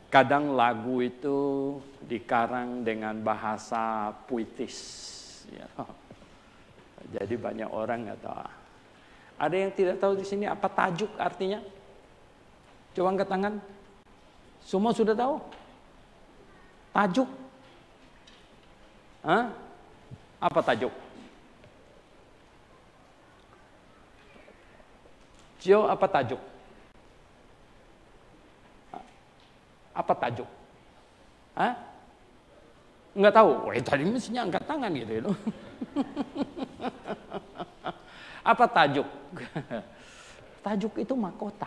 Kadang lagu itu dikarang dengan bahasa puitis. Ya. Jadi banyak orang nggak tahu. Ada yang tidak tahu di sini apa tajuk artinya? Coba angkat tangan. Semua sudah tahu? Tajuk? Hah? Apa tajuk? Cio, apa tajuk? Apa tajuk? Hah? Enggak tahu. Wah, tadi mestinya angkat tangan gitu. Apa tajuk? Tajuk itu mahkota.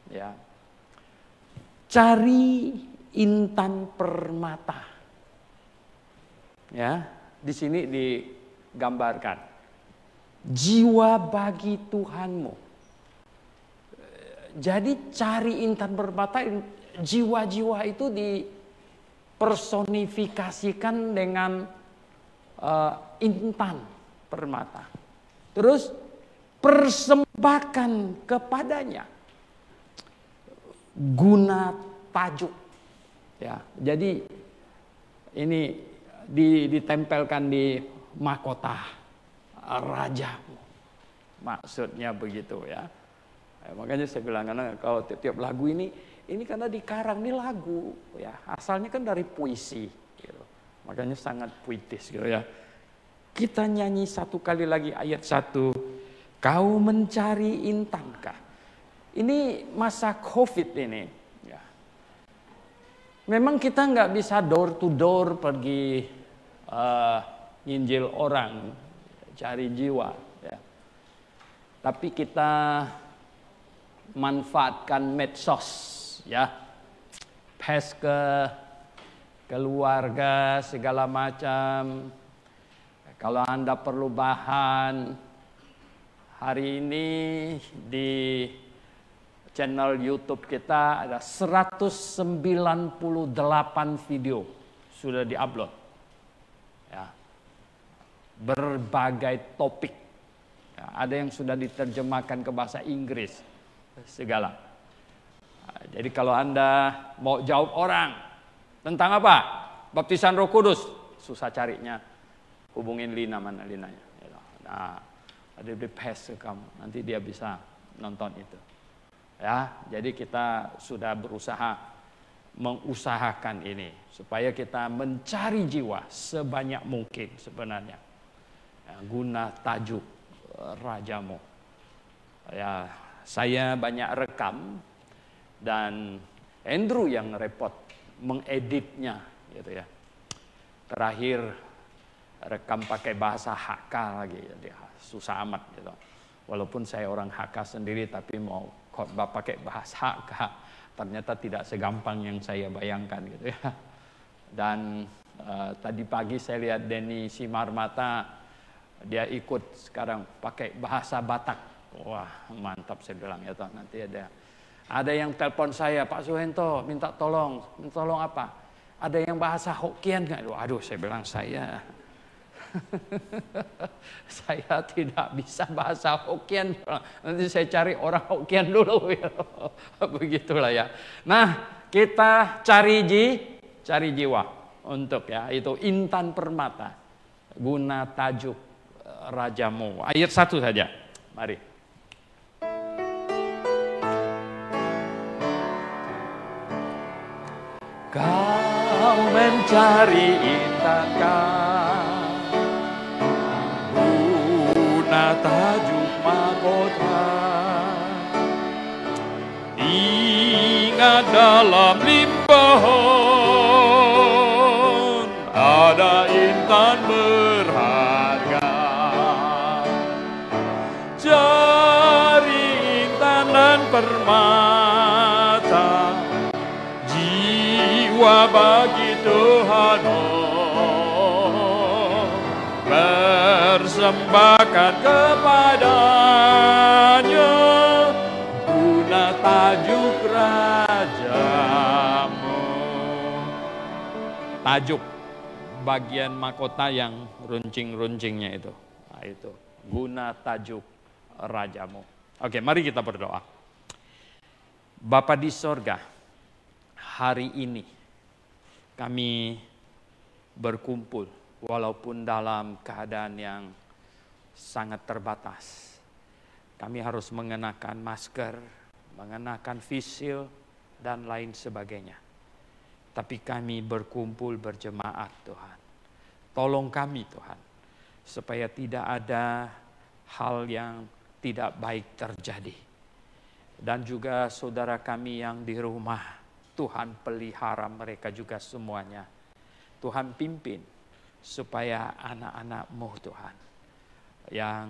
Ya. Cari intan permata. Ya, di sini digambarkan. Jiwa bagi Tuhanmu. Jadi cari intan permata, jiwa-jiwa itu dipersonifikasikan dengan intan permata. Terus persembahkan kepadanya guna tajuk. Ya, jadi ini ditempelkan di mahkota rajamu. Maksudnya begitu ya. Makanya saya bilang, karena kalau tiap lagu ini karena dikarang, ini lagu ya, asalnya kan dari puisi gitu. Makanya sangat puitis gitu ya. Kita nyanyi satu kali lagi ayat 1. Kau mencari intankah? Ini masa COVID ini ya. Memang kita nggak bisa door to door pergi nginjil orang, cari jiwa ya. Tapi kita manfaatkan medsos ya, pass ke keluarga segala macam. Kalau Anda perlu bahan, hari ini di channel YouTube kita ada 198 video sudah diupload ya, berbagai topik ya, ada yang sudah diterjemahkan ke bahasa Inggris segala. Nah, jadi kalau Anda mau jawab orang tentang apa? Baptisan Roh Kudus, susah carinya, hubungin Lina, mana Linanya. Nah, ada di pass ke kamu, nanti dia bisa nonton itu. Ya, jadi kita sudah berusaha mengusahakan ini supaya kita mencari jiwa sebanyak mungkin sebenarnya. Ya, guna tajuk rajamu. Ya, saya banyak rekam dan Andrew yang repot mengeditnya gitu ya. Terakhir rekam pakai bahasa Hakka lagi, jadi susah amat gitu. Walaupun saya orang Hakka sendiri, tapi mau khotbah pakai bahasa Hakka ternyata tidak segampang yang saya bayangkan gitu ya. Dan tadi pagi saya lihat Denny Simarmata, dia ikut sekarang pakai bahasa Batak. Wah, mantap, saya bilang ya toh. Nanti ada yang telepon saya, Pak Suhento minta tolong apa? Ada yang bahasa Hokkien nggak? Aduh, saya bilang saya tidak bisa bahasa Hokkien. Nanti saya cari orang Hokkien dulu ya. Begitulah ya. Nah, kita cari jiwa untuk ya, itu intan permata guna tajuk rajamu. Ayat 1 saja. Mari. Kau mencari intankah guna tajuk mahkota, ingat dalam limpahan ada intan berharga. Cari intan dan permata, jiwa bagi Tuhanmu, persembahkan kepadanya guna tajuk rajamu. Tajuk bagian mahkota yang runcing-runcingnya itu. Nah, itu guna tajuk rajamu. Oke, mari kita berdoa. Bapa di sorga, hari ini kami berkumpul walaupun dalam keadaan yang sangat terbatas. Kami harus mengenakan masker, mengenakan face shield, dan lain sebagainya. Tapi kami berkumpul berjemaat Tuhan. Tolong kami Tuhan, supaya tidak ada hal yang tidak baik terjadi. Dan juga saudara kami yang di rumah, Tuhan pelihara mereka juga semuanya. Tuhan pimpin supaya anak-anak-Mu Tuhan, yang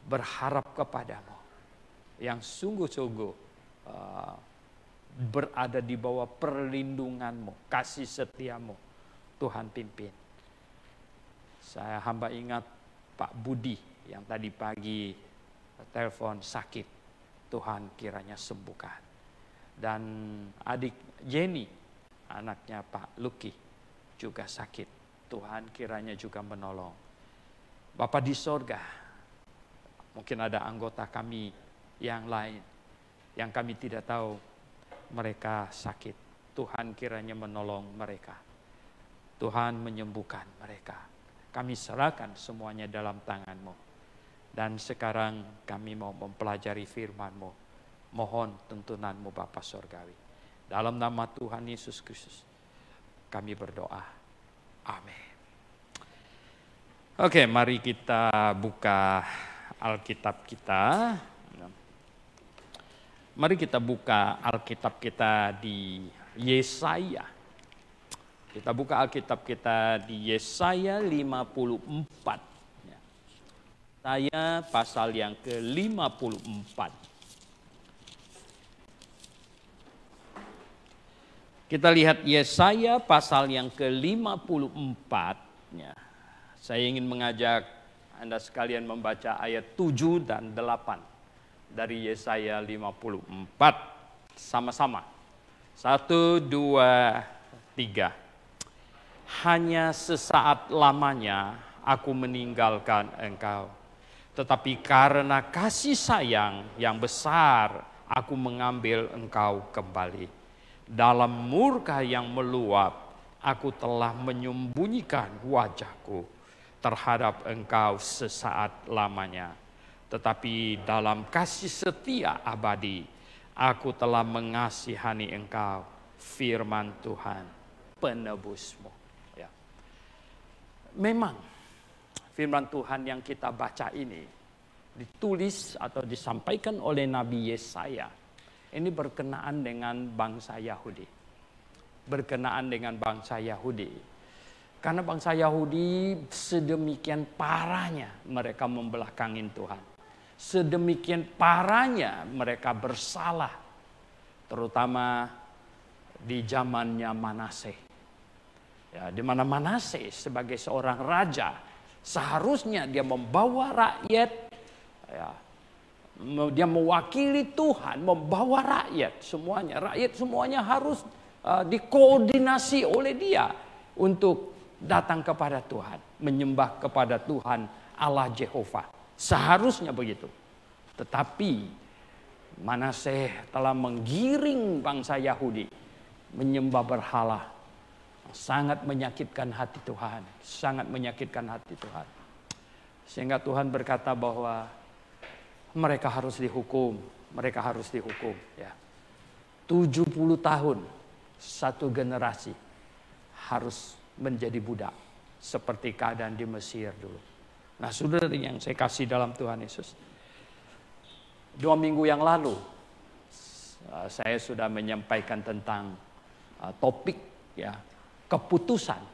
berharap kepadamu, yang sungguh-sungguh berada di bawah perlindungan-Mu, kasih setia-Mu, Tuhan pimpin. Saya hamba ingat Pak Budi yang tadi pagi telepon sakit, Tuhan kiranya sembuhkan. Dan adik Jenny, anaknya Pak Luki, juga sakit, Tuhan kiranya juga menolong. Bapa di sorga, mungkin ada anggota kami yang lain yang kami tidak tahu mereka sakit. Tuhan kiranya menolong mereka. Tuhan menyembuhkan mereka. Kami serahkan semuanya dalam tangan-Mu. Dan sekarang kami mau mempelajari firman-Mu. Mohon tuntunan-Mu Bapa Sorgawi. Dalam nama Tuhan Yesus Kristus kami berdoa. Amin. Oke, mari kita buka Alkitab kita. Mari kita buka Alkitab kita di Yesaya. Kita buka Alkitab kita di Yesaya 54. Yesaya pasal yang ke-54. Kita lihat Yesaya pasal yang ke-54. Saya ingin mengajak Anda sekalian membaca ayat 7 dan 8 dari Yesaya 54 sama-sama. 1, 2, 3. Hanya sesaat lamanya aku meninggalkan engkau, tetapi karena kasih sayang yang besar aku mengambil engkau kembali. Dalam murka yang meluap aku telah menyembunyikan wajahku terhadap engkau sesaat lamanya. Tetapi dalam kasih setia abadi, aku telah mengasihani engkau, firman Tuhan, penebusmu. Ya. Memang, firman Tuhan yang kita baca ini, ditulis atau disampaikan oleh Nabi Yesaya, ini berkenaan dengan bangsa Yahudi. Berkenaan dengan bangsa Yahudi. Karena bangsa Yahudi sedemikian parahnya mereka membelakangin Tuhan. Sedemikian parahnya mereka bersalah. Terutama di zamannya Manase. Ya, di mana Manase sebagai seorang raja, seharusnya dia membawa rakyat, ya, dia mewakili Tuhan, membawa rakyat semuanya. Rakyat semuanya harus dikoordinasi oleh dia untuk datang kepada Tuhan, menyembah kepada Tuhan Allah Jehovah. Seharusnya begitu. Tetapi Manase telah menggiring bangsa Yahudi menyembah berhala. Sangat menyakitkan hati Tuhan, sangat menyakitkan hati Tuhan. Sehingga Tuhan berkata bahwa mereka harus dihukum, mereka harus dihukum, ya. 70 tahun satu generasi harus menjadi budak seperti keadaan di Mesir dulu. Nah, saudara yang saya kasih dalam Tuhan Yesus, 2 minggu yang lalu saya sudah menyampaikan tentang topik, ya, keputusan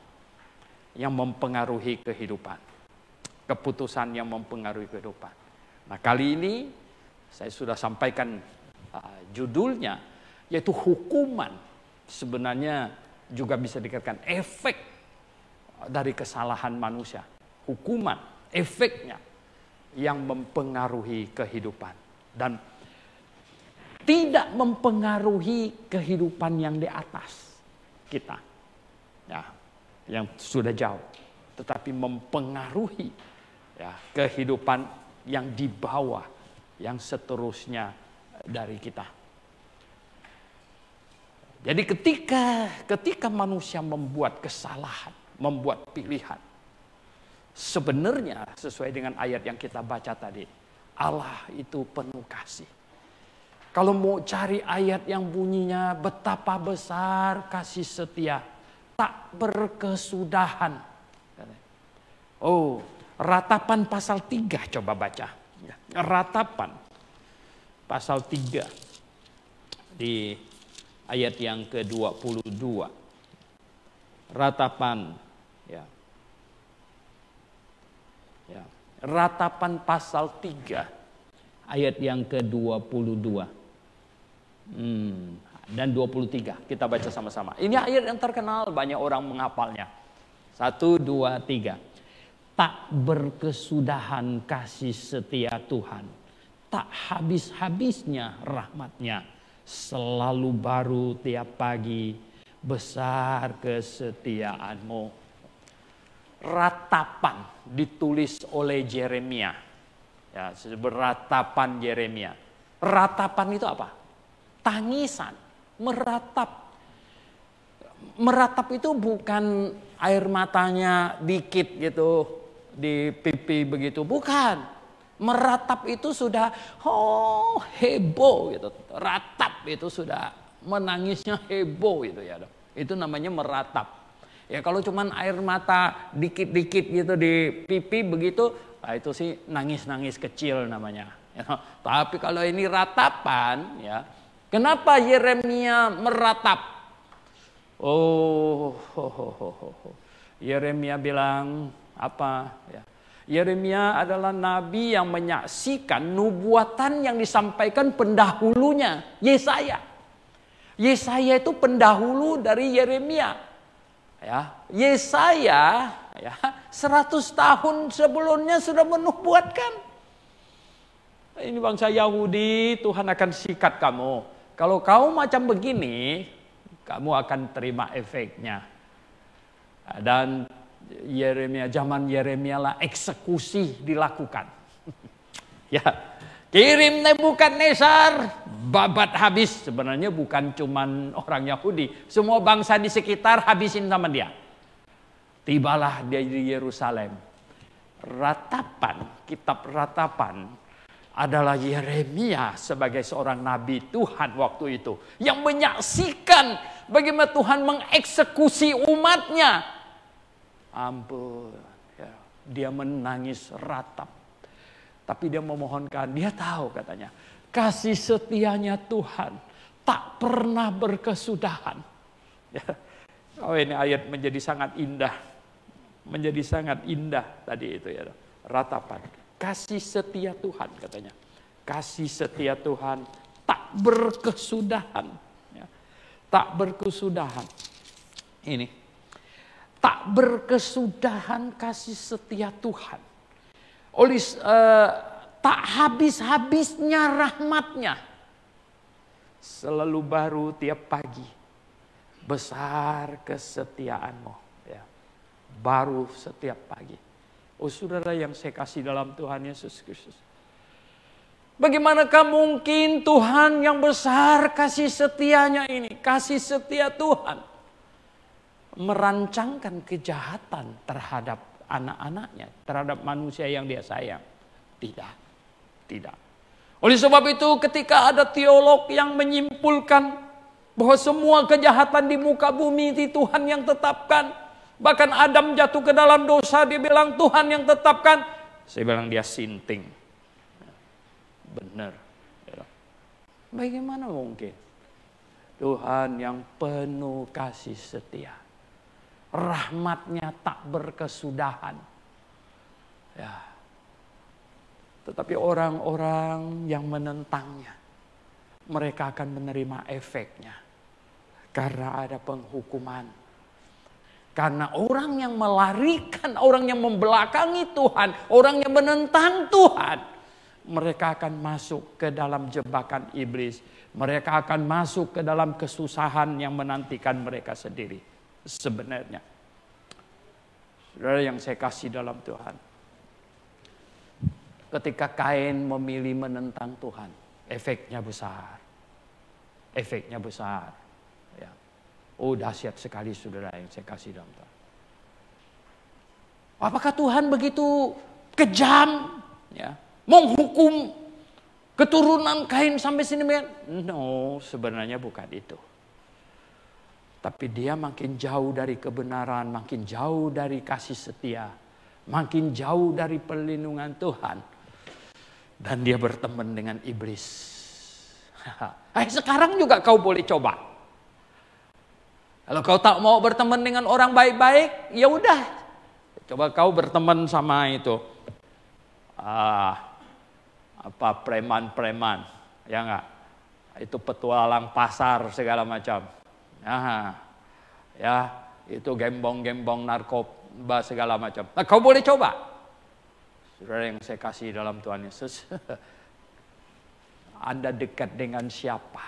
yang mempengaruhi kehidupan. Keputusan yang mempengaruhi kehidupan. Nah, kali ini saya sudah sampaikan judulnya, yaitu hukuman. Sebenarnya juga bisa dikatakan efek dari kesalahan manusia. Hukuman, efeknya yang mempengaruhi kehidupan. Dan tidak mempengaruhi kehidupan yang di atas kita, ya, yang sudah jauh. Tetapi mempengaruhi, ya, kehidupan yang di bawah, yang seterusnya dari kita. Jadi ketika manusia membuat kesalahan, membuat pilihan, sebenarnya sesuai dengan ayat yang kita baca tadi, Allah itu penuh kasih. Kalau mau cari ayat yang bunyinya betapa besar kasih setia, tak berkesudahan. Oh, Ratapan pasal 3 coba baca. Ratapan pasal 3 di ayat yang ke-22. Ratapan ya. Ya. Ratapan pasal 3 ayat yang ke-22. Dan 23 kita baca sama-sama. Ini ayat yang terkenal, banyak orang menghafalnya. 1, 2, 3. Tak berkesudahan kasih setia Tuhan, tak habis-habisnya rahmatnya, selalu baru tiap pagi, besar kesetiaanmu. Ratapan ditulis oleh Yeremia. Ya, ratapan Yeremia. Ratapan itu apa? Tangisan, meratap. Meratap itu bukan air matanya dikit gitu di pipi begitu, bukan. Meratap itu sudah heboh gitu. Ratap itu sudah menangisnya heboh gitu ya. Itu namanya meratap. Ya kalau cuman air mata dikit-dikit gitu di pipi begitu, nah itu sih nangis-nangis kecil namanya. Ya, tapi kalau ini ratapan ya. Kenapa Yeremia meratap? Yeremia bilang apa ya? Yeremia adalah nabi yang menyaksikan nubuatan yang disampaikan pendahulunya, Yesaya. Yesaya itu pendahulu dari Yeremia. Ya, Yesaya ya 100 tahun sebelumnya sudah menubuatkan. Ini bangsa Yahudi, Tuhan akan sikat kamu. Kalau kau macam begini, kamu akan terima efeknya. Dan Yeremia, zaman Yeremia lah eksekusi dilakukan. Ya, kirim Nebukadnezar, babat habis. Sebenarnya bukan cuman orang Yahudi, semua bangsa di sekitar habisin sama dia. Tibalah dia di Yerusalem. Ratapan, kitab Ratapan adalah Yeremia sebagai seorang nabi Tuhan waktu itu yang menyaksikan bagaimana Tuhan mengeksekusi umatnya. Ampun, ya, dia menangis ratap. Tapi dia memohonkan, dia tahu katanya, kasih setianya Tuhan tak pernah berkesudahan. Ya. Oh, ini ayat menjadi sangat indah. Menjadi sangat indah tadi itu ya. Ratapan. Kasih setia Tuhan katanya. Kasih setia Tuhan tak berkesudahan. Ya. Tak berkesudahan. Ini. Tak berkesudahan kasih setia Tuhan. Tak habis-habisnya rahmatnya. Selalu baru tiap pagi. Besar kesetiaanmu. Ya. Baru setiap pagi. Oh saudara yang saya kasih dalam Tuhan Yesus Kristus. Bagaimanakah mungkin Tuhan yang besar kasih setianya ini. Kasih setia Tuhan. Merancangkan kejahatan terhadap anak-anaknya. Terhadap manusia yang dia sayang. Tidak. Tidak. Oleh sebab itu ketika ada teolog yang menyimpulkan bahwa semua kejahatan di muka bumi itu Tuhan yang tetapkan. Bahkan Adam jatuh ke dalam dosa, dia bilang Tuhan yang tetapkan. Saya bilang dia sinting. Benar. Bagaimana mungkin? Tuhan yang penuh kasih setia. Rahmatnya tak berkesudahan. Ya. Tetapi orang-orang yang menentangnya, mereka akan menerima efeknya. Karena ada penghukuman. Karena orang yang melarikan, orang yang membelakangi Tuhan, orang yang menentang Tuhan, mereka akan masuk ke dalam jebakan iblis. Mereka akan masuk ke dalam kesusahan yang menantikan mereka sendiri. Sebenarnya, saudara yang saya kasih dalam Tuhan, ketika Kain memilih menentang Tuhan, efeknya besar. Efeknya besar. Ya. Oh, dahsyat sekali saudara yang saya kasih dalam Tuhan. Apakah Tuhan begitu kejam, ya, menghukum keturunan Kain sampai sini? No, sebenarnya bukan itu. Tapi dia makin jauh dari kebenaran, makin jauh dari kasih setia, makin jauh dari perlindungan Tuhan. Dan dia berteman dengan iblis. Sekarang juga kau boleh coba. Kalau kau tak mau berteman dengan orang baik-baik, ya udah. Coba kau berteman sama itu. Preman-preman. Ya enggak? Itu petualang pasar segala macam. Ya, itu gembong-gembong narkoba segala macam. Nah, kau boleh coba. Saudara yang saya kasih dalam Tuhan Yesus. Anda dekat dengan siapa?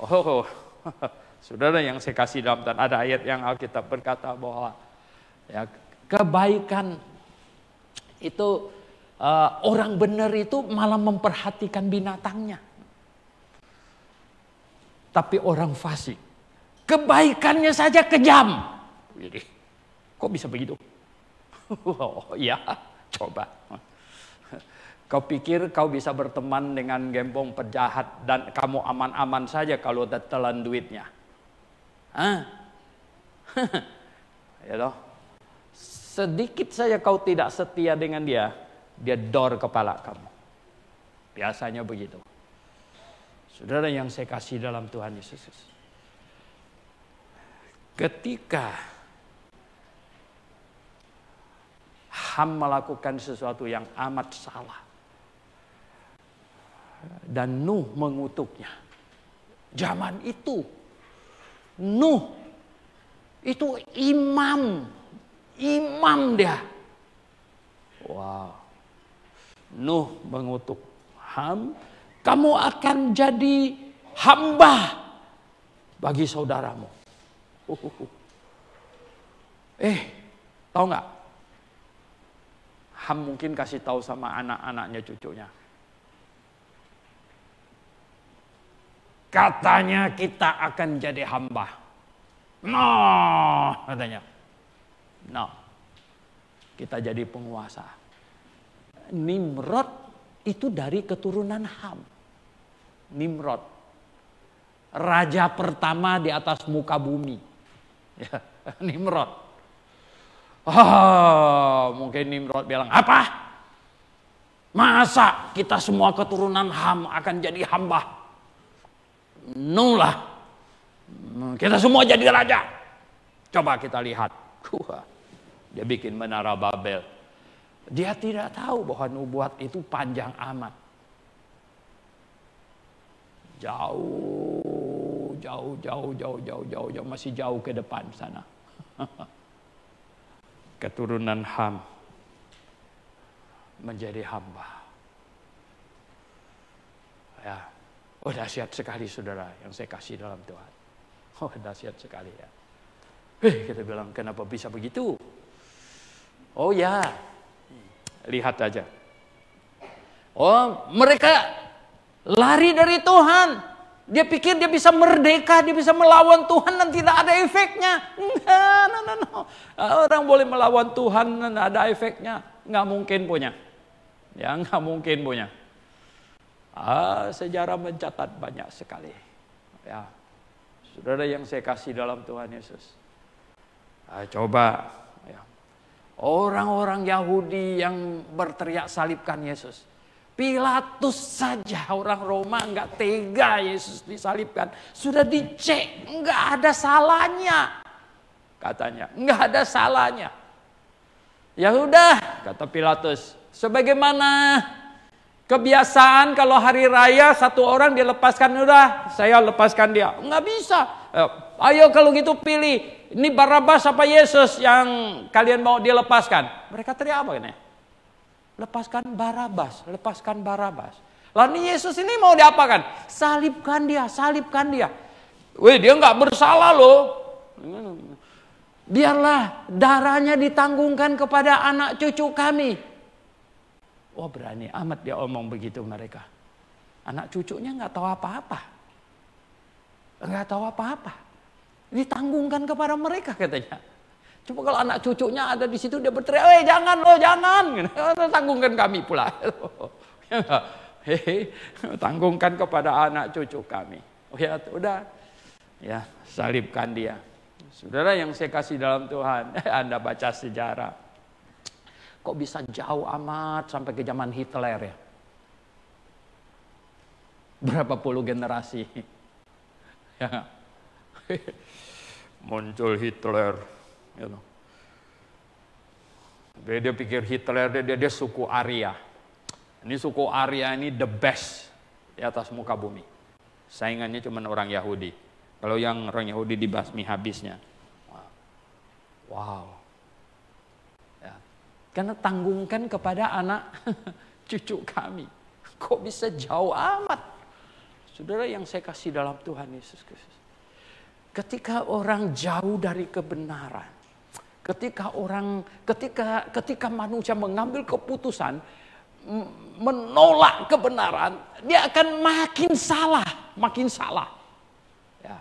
Oh, saudara yang saya kasih dalam Tuhan, ada ayat yang Alkitab berkata bahwa ya, kebaikan itu orang benar itu malah memperhatikan binatangnya. Tapi orang fasik, kebaikannya saja kejam. Jadi, kok bisa begitu? Oh ya, coba. Kau pikir kau bisa berteman dengan gembong penjahat dan kamu aman-aman saja kalau telan duitnya? Ya loh. Sedikit saja kau tidak setia dengan dia dor kepala kamu. Biasanya begitu. Saudara yang saya kasih dalam Tuhan Yesus. Ketika Ham melakukan sesuatu yang amat salah. Dan Nuh mengutuknya. Zaman itu Nuh itu imam dia. Wow. Nuh mengutuk Ham, kamu akan jadi hamba bagi saudaramu. Tahu nggak? Ham mungkin kasih tahu sama anak-anaknya, cucunya. Katanya kita akan jadi hamba. No, katanya. No, kita jadi penguasa. Nimrod itu dari keturunan Ham. Nimrod, raja pertama di atas muka bumi. Ya, Nimrod. Mungkin Nimrod bilang, apa? Masa kita semua keturunan Ham akan jadi hamba? No lah. Kita semua jadi raja. Coba kita lihat. Dia bikin menara Babel. Dia tidak tahu bahwa nubuat itu panjang amat. Jauh, masih jauh ke depan sana. Keturunan Ham menjadi hamba. Ya, oh dahsyat sekali saudara yang saya kasih dalam Tuhan. Oh dahsyat sekali ya. Kita bilang kenapa bisa begitu? Oh ya, lihat aja. Oh mereka lari dari Tuhan. Dia pikir dia bisa merdeka, dia bisa melawan Tuhan dan tidak ada efeknya. No. Orang boleh melawan Tuhan dan ada efeknya. Nggak mungkin punya. Ya nggak mungkin punya. Sejarah mencatat banyak sekali. Ya, saudara yang saya kasih dalam Tuhan Yesus. Coba. Ya. Orang-orang Yahudi yang berteriak salibkan Yesus. Pilatus saja orang Roma nggak tega Yesus disalibkan. Sudah dicek, nggak ada salahnya. Katanya, nggak ada salahnya. Ya udah, kata Pilatus. Sebagaimana kebiasaan kalau hari raya satu orang dilepaskan, udah saya lepaskan dia. Nggak bisa. Ayo kalau gitu pilih. Ini Barabas apa Yesus yang kalian mau dilepaskan? Mereka teriak apa ini? Lepaskan Barabas, lepaskan Barabas. Lalu Yesus ini mau diapakan? Salibkan dia, salibkan dia. Dia nggak bersalah loh. Biarlah darahnya ditanggungkan kepada anak cucu kami. Wah berani amat dia omong begitu mereka. Anak cucunya nggak tahu apa-apa. Enggak tahu apa-apa. Ditanggungkan kepada mereka katanya. Coba kalau anak cucunya ada di situ dia berteriak, jangan lo, jangan. Tanggungkan kami pula. Tanggungkan kepada anak cucu kami. Oh ya, udah. Ya, salibkan dia. Saudara yang saya kasih dalam Tuhan, Anda baca sejarah. Kok bisa jauh amat sampai ke zaman Hitler ya? Berapa puluh generasi. Ya. Muncul Hitler. You know. Dia pikir Hitler, dia suku Arya. Ini suku Arya ini the best di atas muka bumi. Saingannya cuma orang Yahudi. Kalau yang orang Yahudi dibasmi habisnya. Wow. Ya. Karena tanggungkan kepada anak cucu kami. Kok bisa jauh amat? Saudara yang saya kasih dalam Tuhan Yesus Kristus. Ketika orang jauh dari kebenaran. Ketika manusia mengambil keputusan menolak kebenaran, dia akan makin salah. Ya.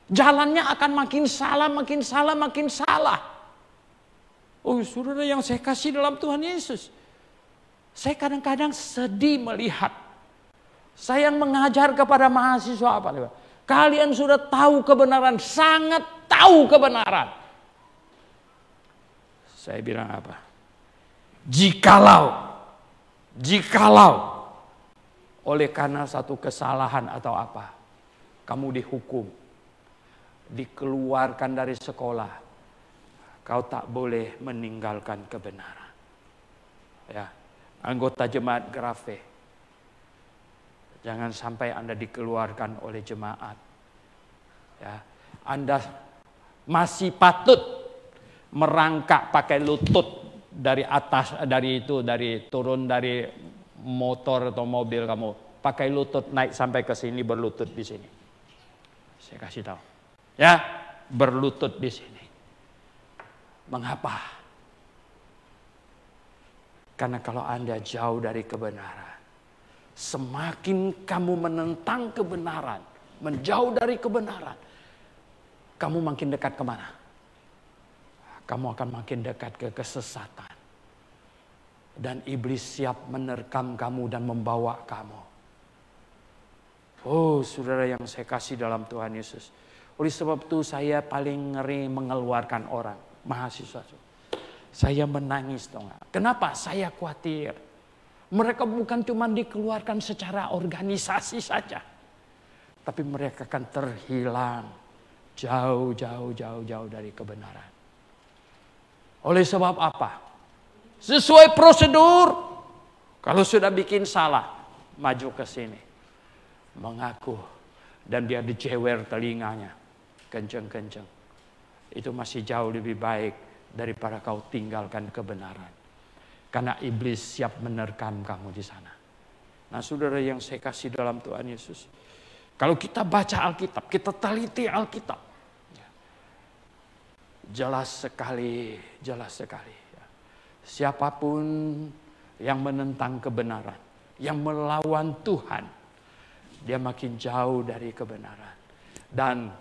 Jalannya akan makin salah. Oh, saudara yang saya kasih dalam Tuhan Yesus. Saya kadang-kadang sedih melihat. Saya yang mengajar kepada mahasiswa apa? Kalian sudah tahu kebenaran, sangat tahu kebenaran. Saya bilang apa? Jikalau oleh karena satu kesalahan atau apa, kamu dihukum, dikeluarkan dari sekolah, kau tak boleh meninggalkan kebenaran. Ya, anggota jemaat Grafe, jangan sampai Anda dikeluarkan oleh jemaat. Ya, Anda masih patut merangkak pakai lutut dari atas, dari turun dari motor atau mobil kamu, pakai lutut naik sampai ke sini, berlutut di sini. Saya kasih tahu. Ya, berlutut di sini. Mengapa? Karena kalau Anda jauh dari kebenaran, semakin kamu menentang kebenaran, menjauh dari kebenaran, kamu makin dekat kemana? Kamu akan makin dekat ke kesesatan. Dan iblis siap menerkam kamu dan membawa kamu. Oh, saudara yang saya kasih dalam Tuhan Yesus. Oleh sebab itu saya paling ngeri mengeluarkan orang, mahasiswa. Saya menangis, dong. Kenapa? Saya khawatir. Mereka bukan cuma dikeluarkan secara organisasi saja. Tapi mereka akan terhilang jauh dari kebenaran. Oleh sebab apa? Sesuai prosedur. Kalau sudah bikin salah, maju ke sini. Mengaku. Dan dia dijewer telinganya. Kenceng-kenceng. Itu masih jauh lebih baik daripada kau tinggalkan kebenaran. Karena iblis siap menerkam kamu di sana. Nah, saudara yang saya kasih dalam Tuhan Yesus. Kalau kita baca Alkitab, kita teliti Alkitab. Jelas sekali. Siapapun yang menentang kebenaran, yang melawan Tuhan, dia makin jauh dari kebenaran. Dan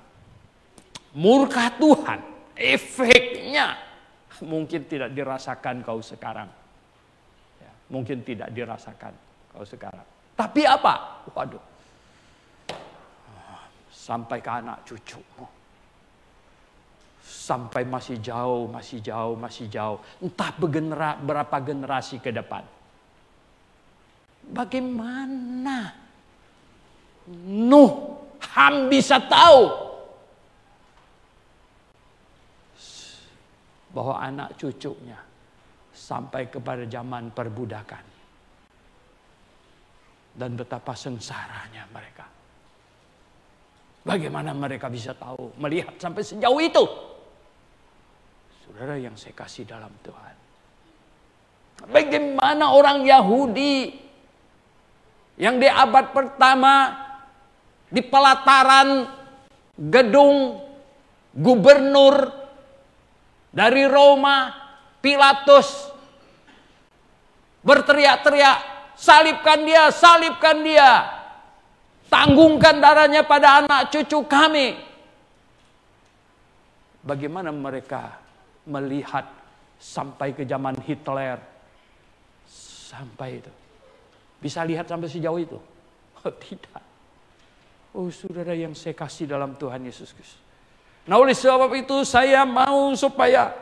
murka Tuhan, efeknya mungkin tidak dirasakan kau sekarang. Ya, mungkin tidak dirasakan kau sekarang. Tapi apa? Waduh. Sampai ke anak cucumu. Sampai masih jauh. Entah berapa generasi ke depan. Bagaimana Nuh, Ham bisa tahu bahwa anak cucunya sampai kepada zaman perbudakan. Dan betapa sengsaranya mereka. Bagaimana mereka bisa tahu, melihat sampai sejauh itu? Saudara yang saya kasih dalam Tuhan. Bagaimana orang Yahudi yang di abad pertama di pelataran gedung gubernur dari Roma, Pilatus, berteriak-teriak, salibkan dia, salibkan dia. Tanggungkan darahnya pada anak cucu kami. Bagaimana mereka melihat sampai ke zaman Hitler? Sampai itu. Bisa lihat sampai sejauh itu? Oh, tidak. Oh, saudara yang saya kasih dalam Tuhan Yesus Kristus. Nah, oleh sebab itu saya mau supaya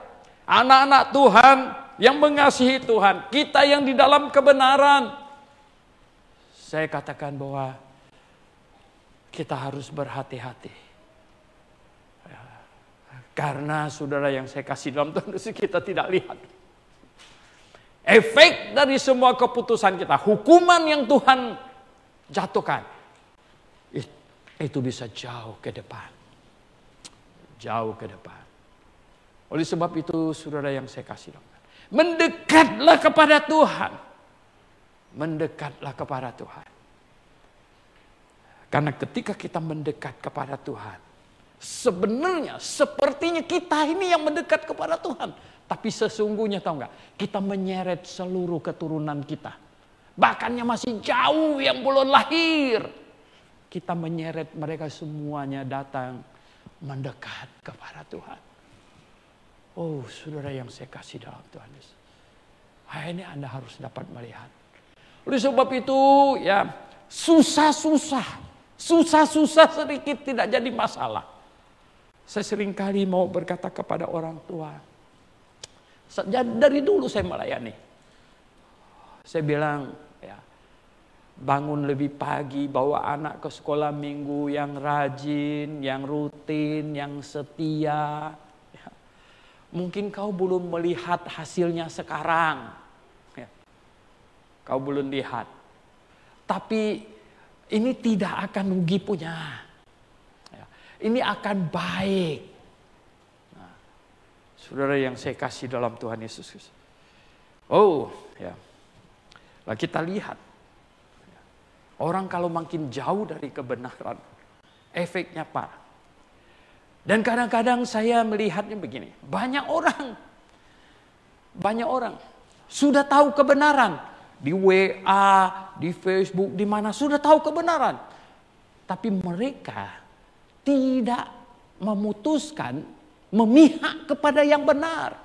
anak-anak Tuhan yang mengasihi Tuhan, kita yang di dalam kebenaran, saya katakan bahwa kita harus berhati-hati. Karena saudara yang saya kasih dalam Tuhan Yesus, kita tidak lihat efek dari semua keputusan kita, hukuman yang Tuhan jatuhkan, itu bisa jauh ke depan. Jauh ke depan. Oleh sebab itu, saudara yang saya kasih dalam Tuhan, mendekatlah kepada Tuhan. Mendekatlah kepada Tuhan. Karena ketika kita mendekat kepada Tuhan, sebenarnya sepertinya kita ini yang mendekat kepada Tuhan. Tapi sesungguhnya tahu nggak? Kita menyeret seluruh keturunan kita. Bahkan yang masih jauh yang belum lahir. Kita menyeret mereka semuanya datang mendekat kepada Tuhan. Oh, saudara yang saya kasih dalam Tuhan Yesus. Ini Anda harus dapat melihat. Oleh sebab itu ya susah-susah sedikit tidak jadi masalah. Saya seringkali mau berkata kepada orang tua. Dari dulu saya melayani. Saya bilang, ya, bangun lebih pagi, bawa anak ke sekolah minggu yang rajin, yang rutin, yang setia. Ya. Mungkin kau belum melihat hasilnya sekarang. Ya. Kau belum lihat. Tapi ini tidak akan rugi punya. Ya. Ini akan baik. Nah, saudara yang saya kasih dalam Tuhan Yesus. Oh, ya. Nah, kita lihat. Orang kalau makin jauh dari kebenaran, efeknya parah. Dan kadang-kadang saya melihatnya begini. Banyak orang sudah tahu kebenaran. Di WA, di Facebook, di mana sudah tahu kebenaran. Tapi mereka tidak memutuskan memihak kepada yang benar.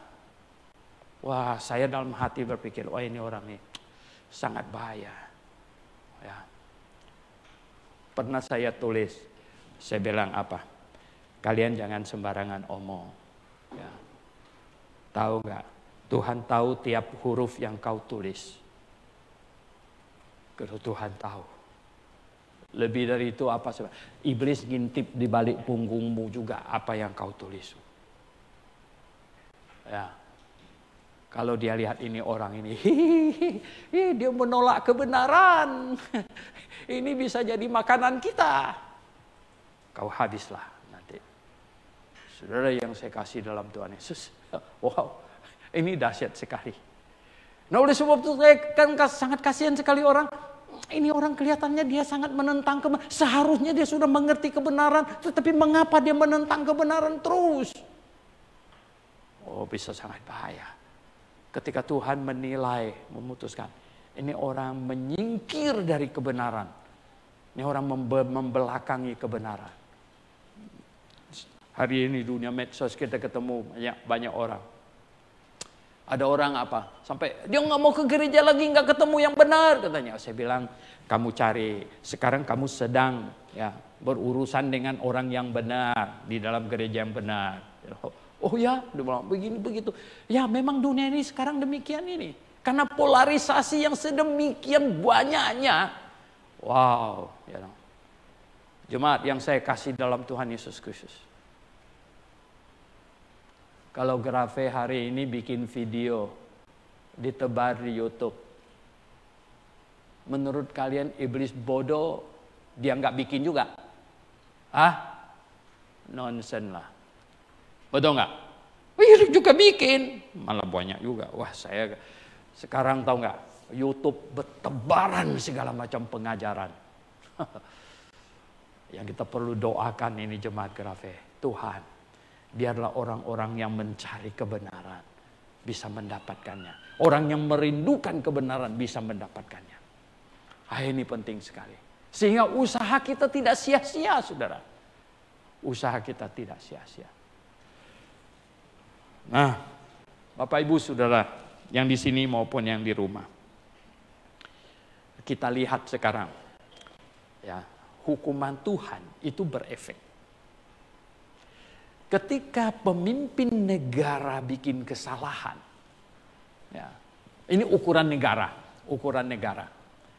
Wah, saya dalam hati berpikir, wah ini orang ini sangat bahaya. Ya. Pernah saya tulis, saya bilang apa? Kalian jangan sembarangan omong. Ya. Tahu nggak? Tuhan tahu tiap huruf yang kau tulis. Kalau Tuhan tahu. Lebih dari itu apa? Iblis ngintip di balik punggungmu juga apa yang kau tulis. Ya. Kalau dia lihat ini orang ini, dia menolak kebenaran. Ini bisa jadi makanan kita. Kau habislah nanti. Saudara yang saya kasih dalam Tuhan Yesus. Wow, ini dahsyat sekali. Nah, oleh sebab itu saya kan sangat kasihan sekali orang. Ini orang kelihatannya dia sangat menentang kebenaran. Seharusnya dia sudah mengerti kebenaran. Tetapi mengapa dia menentang kebenaran terus? Oh, bisa sangat bahaya. Ketika Tuhan menilai, memutuskan. Ini orang menyingkir dari kebenaran. Ini orang membelakangi kebenaran. Hari ini dunia medsos kita ketemu banyak orang. Ada orang apa? Sampai dia nggak mau ke gereja lagi, nggak ketemu yang benar katanya. Saya bilang, kamu cari. Sekarang kamu sedang ya berurusan dengan orang yang benar di dalam gereja yang benar. Oh ya, dia bilang begini begitu. Ya memang dunia ini sekarang demikian ini. Karena polarisasi yang sedemikian banyaknya. Wow. Ya. Jemaat yang saya kasih dalam Tuhan Yesus Kristus. Kalau Grafe hari ini bikin video ditebar di YouTube. Menurut kalian iblis bodoh, dia nggak bikin juga? Nonsen lah. Betul nggak? Dia juga bikin. Malah banyak juga. Wah, saya sekarang tahu nggak? YouTube bertebaran segala macam pengajaran. Yang kita perlu doakan ini jemaat Grafe. Tuhan, biarlah orang-orang yang mencari kebenaran bisa mendapatkannya. Orang yang merindukan kebenaran bisa mendapatkannya. Ini penting sekali. Sehingga usaha kita tidak sia-sia, saudara. Usaha kita tidak sia-sia. Nah, Bapak Ibu saudara yang di sini maupun yang di rumah, kita lihat sekarang, ya, hukuman Tuhan itu berefek. Ketika pemimpin negara bikin kesalahan, ya, ini ukuran negara, ukuran negara.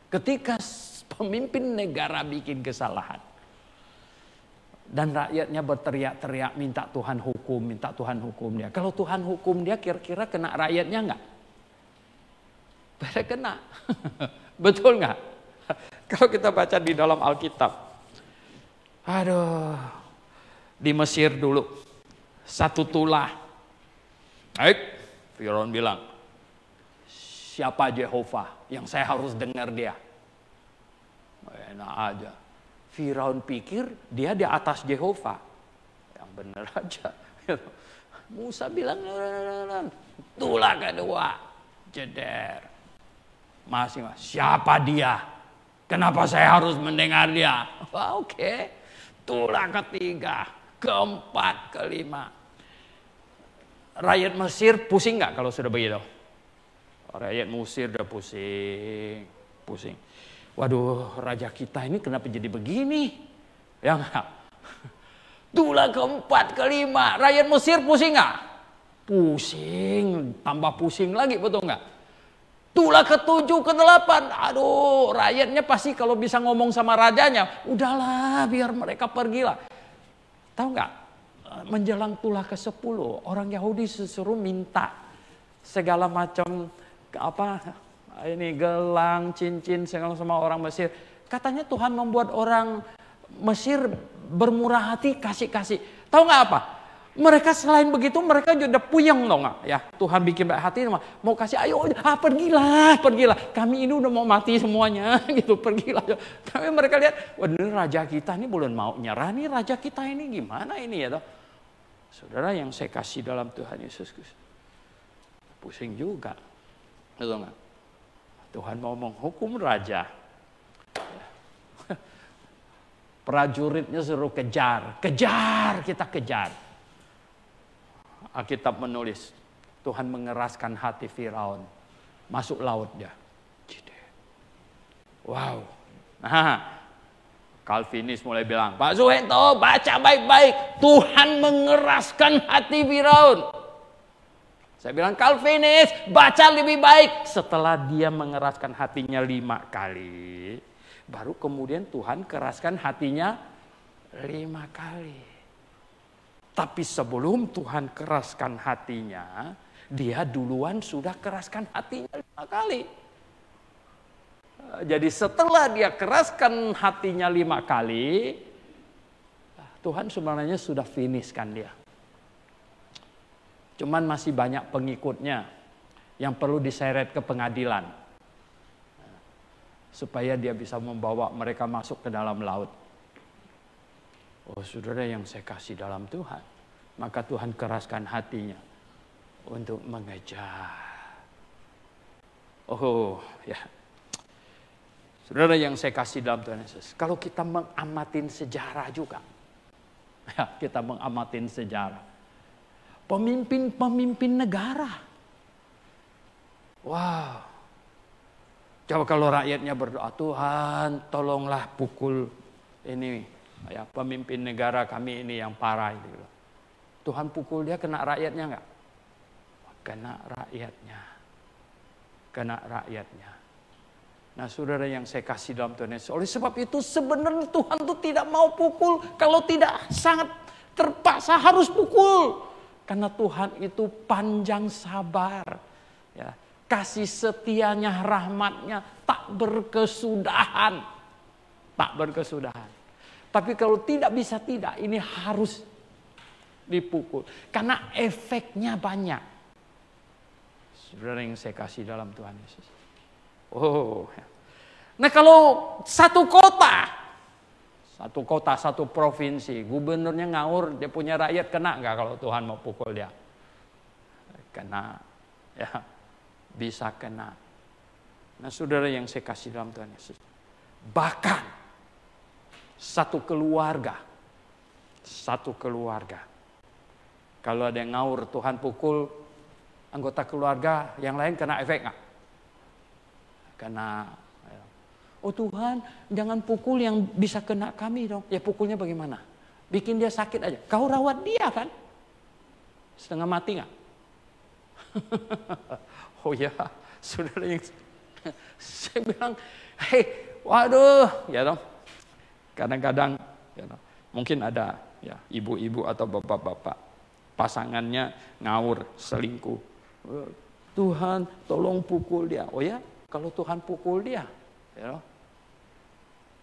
Ketika pemimpin negara bikin kesalahan, dan rakyatnya berteriak-teriak minta Tuhan hukum dia. Kalau Tuhan hukum dia, kira-kira kena rakyatnya enggak? Kena. Betul enggak? Kalau kita baca di dalam Alkitab. Aduh. Di Mesir dulu. 1 tulah. Baik. Firaun bilang, siapa Jehovah yang saya harus dengar dia? Enak aja. Firaun pikir dia di atas Jehovah. Yang benar aja. Musa bilang, tulah kedua. Jeder. Masih, siapa dia? Kenapa saya harus mendengar dia? Oke. Tulah ketiga, keempat, kelima. Rakyat Mesir pusing nggak kalau sudah begitu? Rakyat Mesir udah pusing. Waduh, raja kita ini kenapa jadi begini? Ya enggak? Tulah keempat, kelima. Rakyat Mesir pusing nggak? Pusing, tambah pusing lagi, betul nggak? Tulah ketujuh, kedelapan. Aduh, rakyatnya pasti kalau bisa ngomong sama rajanya, udahlah biar mereka pergilah. Tahu nggak? Menjelang tulah ke-10, orang Yahudi disuruh minta segala macam ini gelang, cincin, segala sama orang Mesir. Katanya Tuhan membuat orang Mesir bermurah hati, kasih. Tahu nggak apa? Mereka selain begitu mereka juga puyeng dong nggak? Ya Tuhan bikin baik hati, mau kasih, ayo, pergilah. Kami ini udah mau mati semuanya, gitu, pergilah. Tapi mereka lihat, wah ini raja kita ini belum mau nyerah nih, raja kita ini gimana ini ya toh? Saudara yang saya kasih dalam Tuhan Yesus Kristus, pusing juga, betul nggak? Tuhan mau menghukum raja. Prajuritnya suruh kejar, kita kejar. Alkitab menulis, Tuhan mengeraskan hati Firaun, masuk laut dia. Wow. Nah, Calvinis mulai bilang, Pak Suhento baca baik-baik, Tuhan mengeraskan hati Firaun. Saya bilang, Calvinis, baca lebih baik. Setelah dia mengeraskan hatinya 5 kali, baru kemudian Tuhan keraskan hatinya 5 kali. Tapi sebelum Tuhan keraskan hatinya, dia duluan sudah keraskan hatinya 5 kali. Jadi setelah dia keraskan hatinya 5 kali, Tuhan sebenarnya sudah finishkan dia. Cuman masih banyak pengikutnya yang perlu diseret ke pengadilan. Supaya dia bisa membawa mereka masuk ke dalam laut. Oh saudara yang saya kasih dalam Tuhan. Maka Tuhan keraskan hatinya untuk mengejar. Oh ya. Saudara yang saya kasih dalam Tuhan Yesus. Kalau kita mengamatin sejarah juga. Ya, kita mengamatin sejarah. Pemimpin negara. Wow. Coba kalau rakyatnya berdoa, Tuhan tolonglah pukul ini ya pemimpin negara kami ini yang parah gitu. Tuhan pukul dia, kena rakyatnya enggak? Kena rakyatnya. Nah saudara yang saya kasih dalam Tuhan Yesus. Oleh sebab itu sebenarnya Tuhan itu tidak mau pukul. Kalau tidak sangat terpaksa harus pukul. Karena Tuhan itu panjang sabar. Ya, kasih setianya, rahmatnya tak berkesudahan. Tapi kalau tidak bisa tidak, ini harus dipukul. Karena efeknya banyak. Saudara yang saya kasih dalam Tuhan Yesus. Oh. Nah kalau satu kota, satu provinsi, gubernurnya ngawur, dia punya rakyat, kena nggak kalau Tuhan mau pukul dia? Kena, ya, bisa kena. Nah saudara yang saya kasih dalam Tuhan Yesus. Bahkan Satu keluarga. Kalau ada yang ngawur, Tuhan pukul anggota keluarga yang lain, kena efek nggak? Kena. Oh Tuhan, jangan pukul yang bisa kena kami dong. Ya pukulnya bagaimana? Bikin dia sakit aja. Kau rawat dia kan? Setengah mati nggak? Oh ya, saudara yang saya bilang, hei, waduh, ya dong. Kadang-kadang, ya dong, mungkin ada ya ibu-ibu atau bapak-bapak pasangannya ngawur, selingkuh. Tuhan, tolong pukul dia. Oh ya, kalau Tuhan pukul dia, ya dong,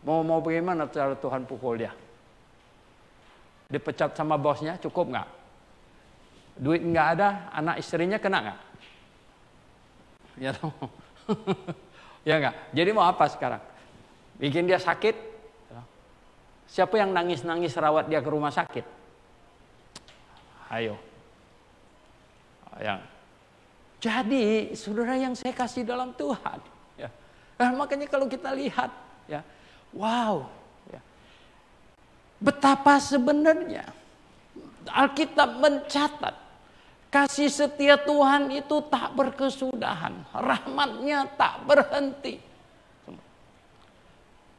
mau bagaimana cara Tuhan pukul dia? Dipecat sama bosnya, cukup nggak? Duit nggak ada, anak istrinya kena nggak? Ya dong. Ya nggak? Jadi mau apa sekarang? Bikin dia sakit? Siapa yang nangis-nangis rawat dia ke rumah sakit? Ayo. Yang. Jadi, saudara yang saya kasih dalam Tuhan, ya. Nah, makanya kalau kita lihat, ya, wow, ya, betapa sebenarnya Alkitab mencatat kasih setia Tuhan itu tak berkesudahan. Rahmatnya tak berhenti.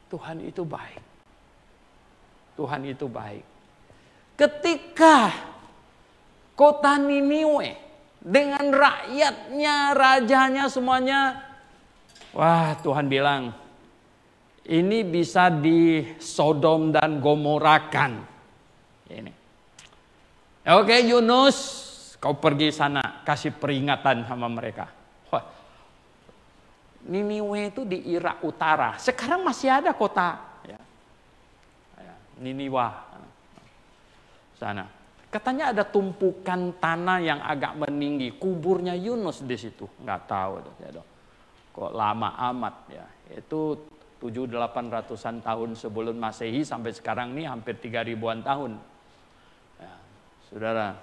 Tuhan itu baik. Tuhan itu baik. Ketika kota Niniwe dengan rakyatnya, rajanya semuanya, wah Tuhan bilang, ini bisa di Sodom dan Gomorakan. Ini. Oke Yunus, kau pergi sana, kasih peringatan sama mereka. Wah, Niniwe itu di Irak Utara. Sekarang masih ada kota ya. Niniwa sana. Katanya ada tumpukan tanah yang agak meninggi. Kuburnya Yunus di situ. Nggak tahu. Ya, kok lama amat ya. Itu 700-800-an tahun sebelum Masehi sampai sekarang ini hampir 3000-an tahun. Ya, saudara.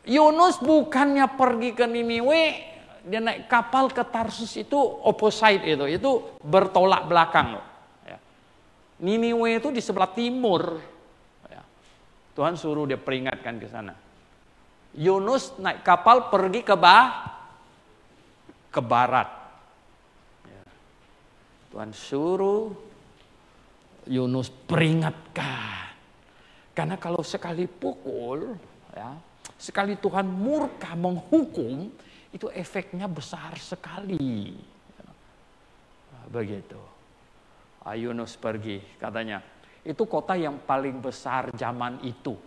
Yunus bukannya pergi ke Niniwe, dia naik kapal ke Tarsus itu opposite itu bertolak belakang loh. Ya. Niniwe itu di sebelah timur. Ya. Tuhan suruh dia peringatkan ke sana. Yunus naik kapal pergi ke barat. Ya. Tuhan suruh Yunus peringatkan. Karena kalau sekali pukul, ya, sekali Tuhan murka menghukum, itu efeknya besar sekali. Begitu. Yunus pergi, katanya. Itu kota yang paling besar zaman itu.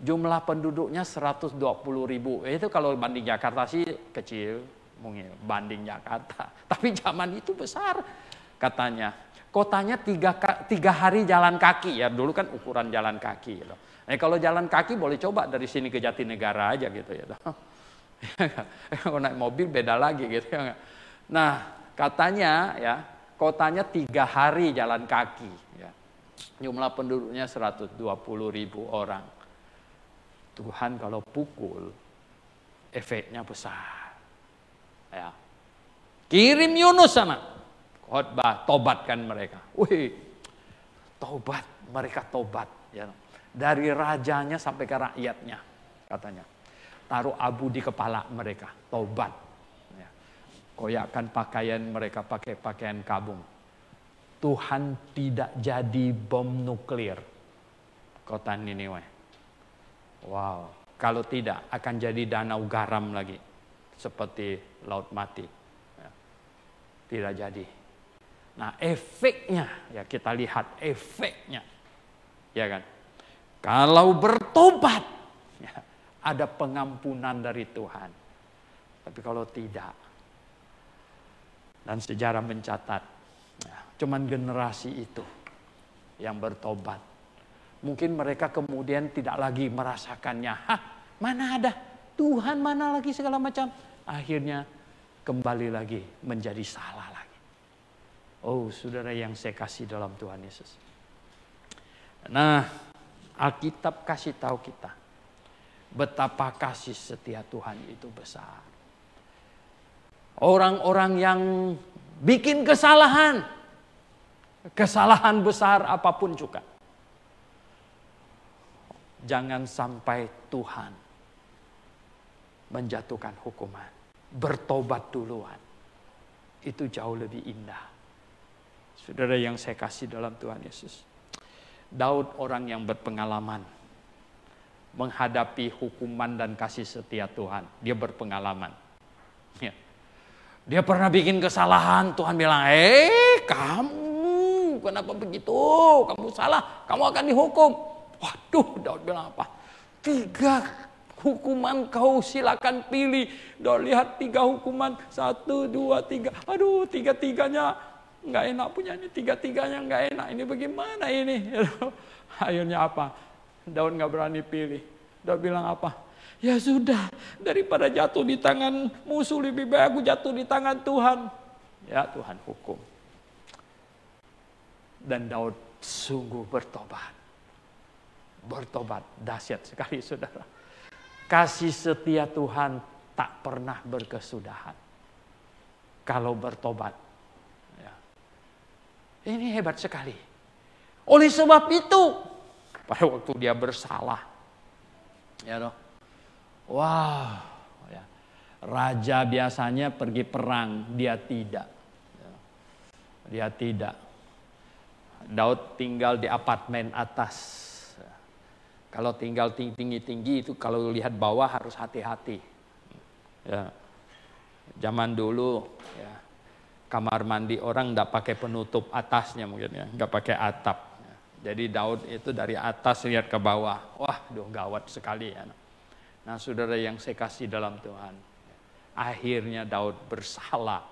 Jumlah penduduknya 120.000. Itu kalau banding Jakarta sih kecil, mungkin banding Jakarta. Tapi zaman itu besar, katanya. Kotanya 3 hari jalan kaki ya. Dulu kan ukuran jalan kaki gitu. Kalau jalan kaki boleh coba dari sini ke Jatinegara aja gitu ya. Kalau naik mobil beda lagi gitu ya. Nah, katanya ya, kotanya 3 hari jalan kaki ya. Jumlah penduduknya 120.000 orang. Tuhan kalau pukul efeknya besar. Ya. Kirim Yunus sana. Khotbah, tobatkan mereka. Wih, tobat, mereka tobat ya. Dari rajanya sampai ke rakyatnya, katanya. Taruh abu di kepala mereka, tobat. Ya. Koyakkan pakaian mereka pakai pakaian kabung. Tuhan tidak jadi bom nuklir kota Niniwe. Wow, kalau tidak akan jadi danau garam lagi. Seperti Laut Mati. Ya. Tidak jadi. Nah efeknya, ya kita lihat efeknya. Ya kan. Kalau bertobat, ya, ada pengampunan dari Tuhan. Tapi kalau tidak, dan sejarah mencatat, ya, cuman generasi itu yang bertobat. Mungkin mereka kemudian tidak lagi merasakannya. Hah, mana ada Tuhan, mana lagi segala macam. Akhirnya kembali lagi menjadi salah lagi. Oh, saudara yang saya kasih dalam Tuhan Yesus. Nah, Alkitab kasih tahu kita betapa kasih setia Tuhan itu besar. Orang-orang yang bikin kesalahan, Kesalahan besar apapun juga. Jangan sampai Tuhan menjatuhkan hukuman. Bertobat duluan. Itu jauh lebih indah. Saudara yang saya kasih dalam Tuhan Yesus. Daud orang yang berpengalaman. Menghadapi hukuman dan kasih setia Tuhan. Dia berpengalaman. Ya. Dia pernah bikin kesalahan. Tuhan bilang, kamu kenapa begitu? Kamu salah. Kamu akan dihukum. Waduh, Daud bilang apa? 3 hukuman kau silakan pilih. Daud lihat 3 hukuman. 1, 2, 3. Aduh, 3-3-nya nggak enak punya ini. 3-3-nya nggak enak. Ini bagaimana ini? Akhirnya apa? Daud nggak berani pilih. Daud bilang apa? Ya sudah, daripada jatuh di tangan musuh lebih baik aku jatuh di tangan Tuhan. Ya Tuhan hukum. Dan Daud sungguh bertobat. Bertobat, dahsyat sekali saudara. Kasih setia Tuhan tak pernah berkesudahan. Kalau bertobat. Ya. Ini hebat sekali. Oleh sebab itu, pada waktu dia bersalah. Ya loh. Wow. Ya. Raja biasanya pergi perang, dia tidak. Ya. Dia tidak. Daud tinggal di apartemen atas. Kalau tinggal tinggi-tinggi itu kalau lihat bawah harus hati-hati. Ya. Zaman dulu ya, kamar mandi orang enggak pakai penutup atasnya mungkin ya, enggak pakai atap. Ya. Jadi Daud itu dari atas lihat ke bawah. Wah, gawat sekali ya. Nah, saudara yang saya kasih dalam Tuhan. Akhirnya Daud bersalah.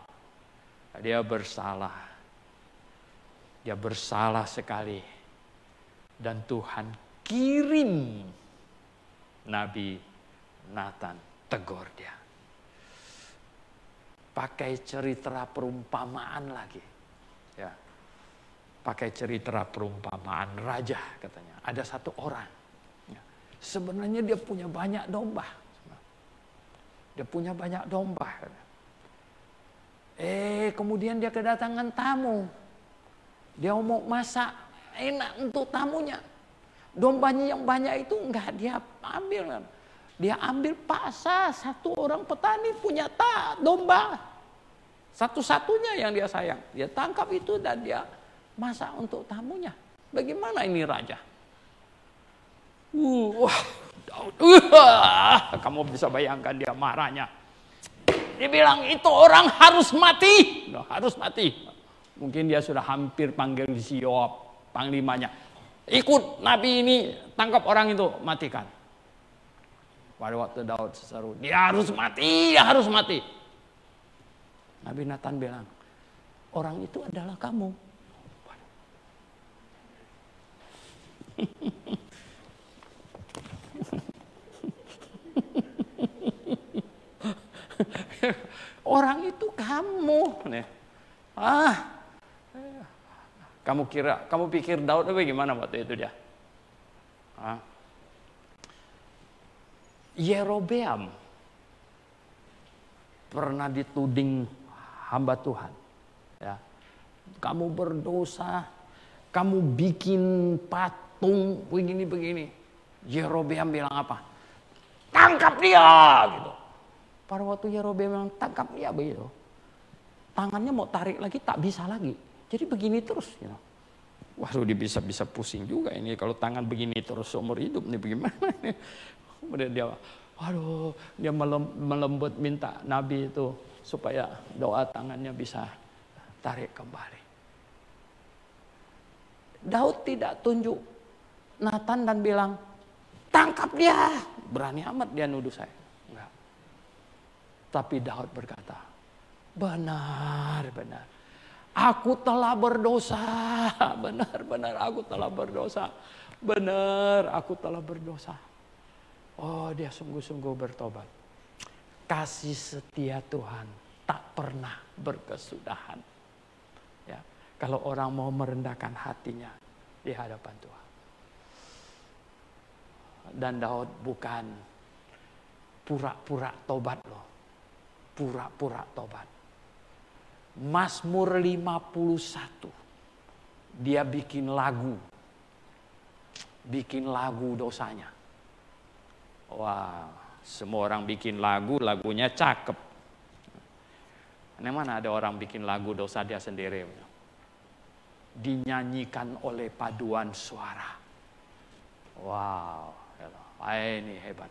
Dia bersalah. Dia bersalah sekali. Dan Tuhan kirim Nabi Nathan tegur dia. Pakai cerita perumpamaan lagi. Ya. Pakai cerita perumpamaan raja katanya. Ada satu orang. Ya. Sebenarnya dia punya banyak domba. Dia punya banyak domba. Kemudian dia kedatangan tamu. Dia mau masak enak untuk tamunya. Dombanya yang banyak itu enggak dia ambil kan. Dia ambil paksa satu orang petani punya domba. Satu-satunya yang dia sayang. Dia tangkap itu dan dia masak untuk tamunya. Bagaimana ini raja? Daud. Kamu bisa bayangkan dia marahnya. Dia bilang itu orang harus mati. Harus mati. Mungkin dia sudah hampir panggil Yoab, panglimanya. Ikut Nabi ini, tangkap orang itu, matikan. Pada waktu Daud seru, dia harus mati, dia harus mati. Nabi Nathan bilang, orang itu adalah kamu. Orang itu kamu. Kamu pikir Daud bagaimana waktu itu dia? Yerobeam pernah dituding hamba Tuhan. Ya. Kamu berdosa, kamu bikin patung begini-begini. Yerobeam bilang apa? Tangkap dia! Gitu. Pada waktu Yerobeam bilang tangkap dia begitu. Tangannya mau tarik lagi tak bisa lagi. Jadi begini terus. You know. Waduh, dia bisa pusing juga ini kalau tangan begini terus seumur hidup nih bagaimana? Kemudian dia melembut minta Nabi itu supaya doa tangannya bisa tarik kembali. Daud tidak tunjuk Nathan dan bilang tangkap dia. Berani amat dia nuduh saya. Enggak. Tapi Daud berkata, benar. Aku telah berdosa. Benar aku telah berdosa. Benar aku telah berdosa. Oh, dia sungguh-sungguh bertobat. Kasih setia Tuhan tak pernah berkesudahan. Ya, kalau orang mau merendahkan hatinya di hadapan Tuhan. Dan Daud bukan pura-pura tobat loh. Pura-pura tobat. Mazmur 51 dia bikin lagu dosanya. Wah, semua orang bikin lagu, lagunya cakep. Ini mana ada orang bikin lagu dosa dia sendiri. Dinyanyikan oleh paduan suara. Wow, ini hebat.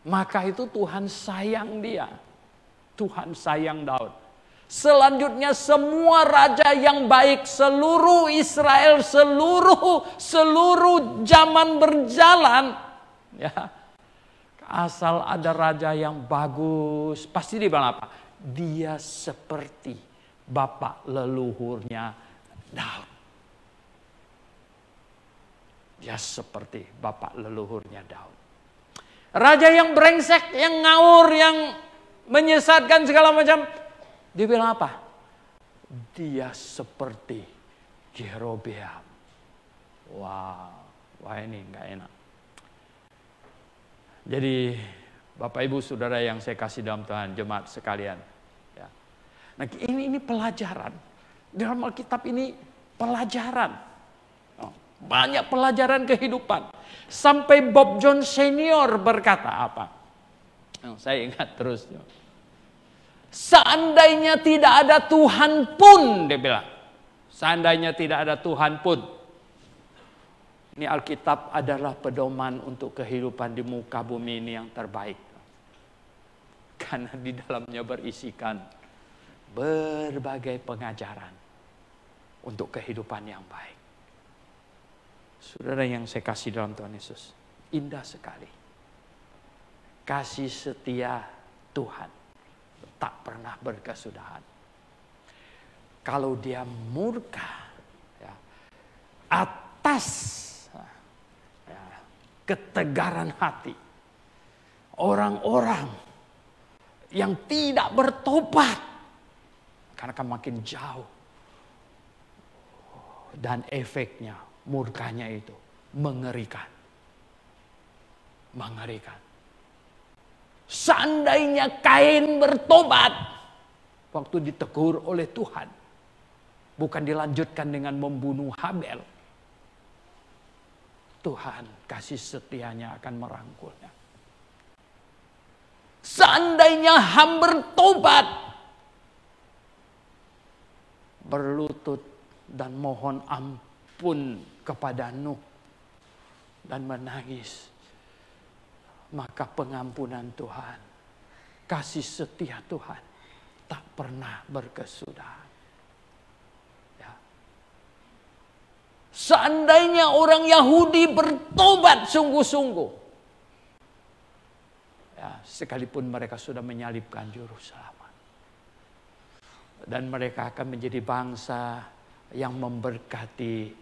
Maka itu Tuhan sayang dia. Tuhan sayang Daud. Selanjutnya semua raja yang baik, seluruh Israel, seluruh zaman berjalan, ya. Asal ada raja yang bagus, pasti dibilang apa? Dia seperti bapak leluhurnya Daud. Dia seperti bapak leluhurnya Daud. Raja yang brengsek, yang ngawur, yang menyesatkan segala macam, dia bilang apa? Dia seperti Yerobeam. Wah ini nggak enak. Jadi Bapak Ibu Saudara yang saya kasih dalam Tuhan, jemaat sekalian. Ya. Nah ini pelajaran. Dalam Alkitab ini pelajaran. Banyak pelajaran kehidupan. Sampai Bob Jones Senior berkata apa? Saya ingat terus. Seandainya tidak ada Tuhan pun, dia bilang. Seandainya tidak ada Tuhan pun. Ini Alkitab adalah pedoman untuk kehidupan di muka bumi ini yang terbaik. Karena di dalamnya berisikan berbagai pengajaran untuk kehidupan yang baik. Saudara yang saya kasih dalam Tuhan Yesus, indah sekali. Kasih setia Tuhan tak pernah berkesudahan. Kalau dia murka ya, atas ya, ketegaran hati orang-orang yang tidak bertobat, karena akan makin jauh. Dan efeknya, murkanya itu mengerikan. Mengerikan. Seandainya Kain bertobat waktu ditegur oleh Tuhan, bukan dilanjutkan dengan membunuh Habel, Tuhan kasih setianya akan merangkulnya. Seandainya Ham bertobat, berlutut dan mohon ampun kepada Nuh dan menangis, maka pengampunan Tuhan, kasih setia Tuhan tak pernah berkesudahan. Ya. Seandainya orang Yahudi bertobat sungguh-sungguh, ya, sekalipun mereka sudah menyalibkan juru selamat, dan mereka akan menjadi bangsa yang memberkati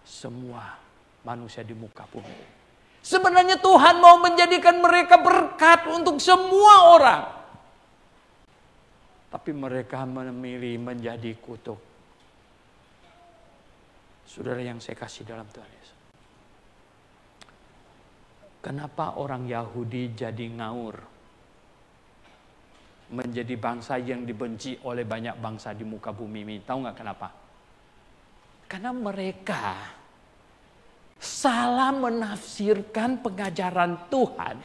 semua manusia di muka bumi. Sebenarnya Tuhan mau menjadikan mereka berkat untuk semua orang. Tapi mereka memilih menjadi kutuk. Saudara yang saya kasih dalam Tuhan Yesus. Kenapa orang Yahudi jadi ngaur? Menjadi bangsa yang dibenci oleh banyak bangsa di muka bumi ini. Tahu nggak kenapa? Karena mereka salah menafsirkan pengajaran Tuhan.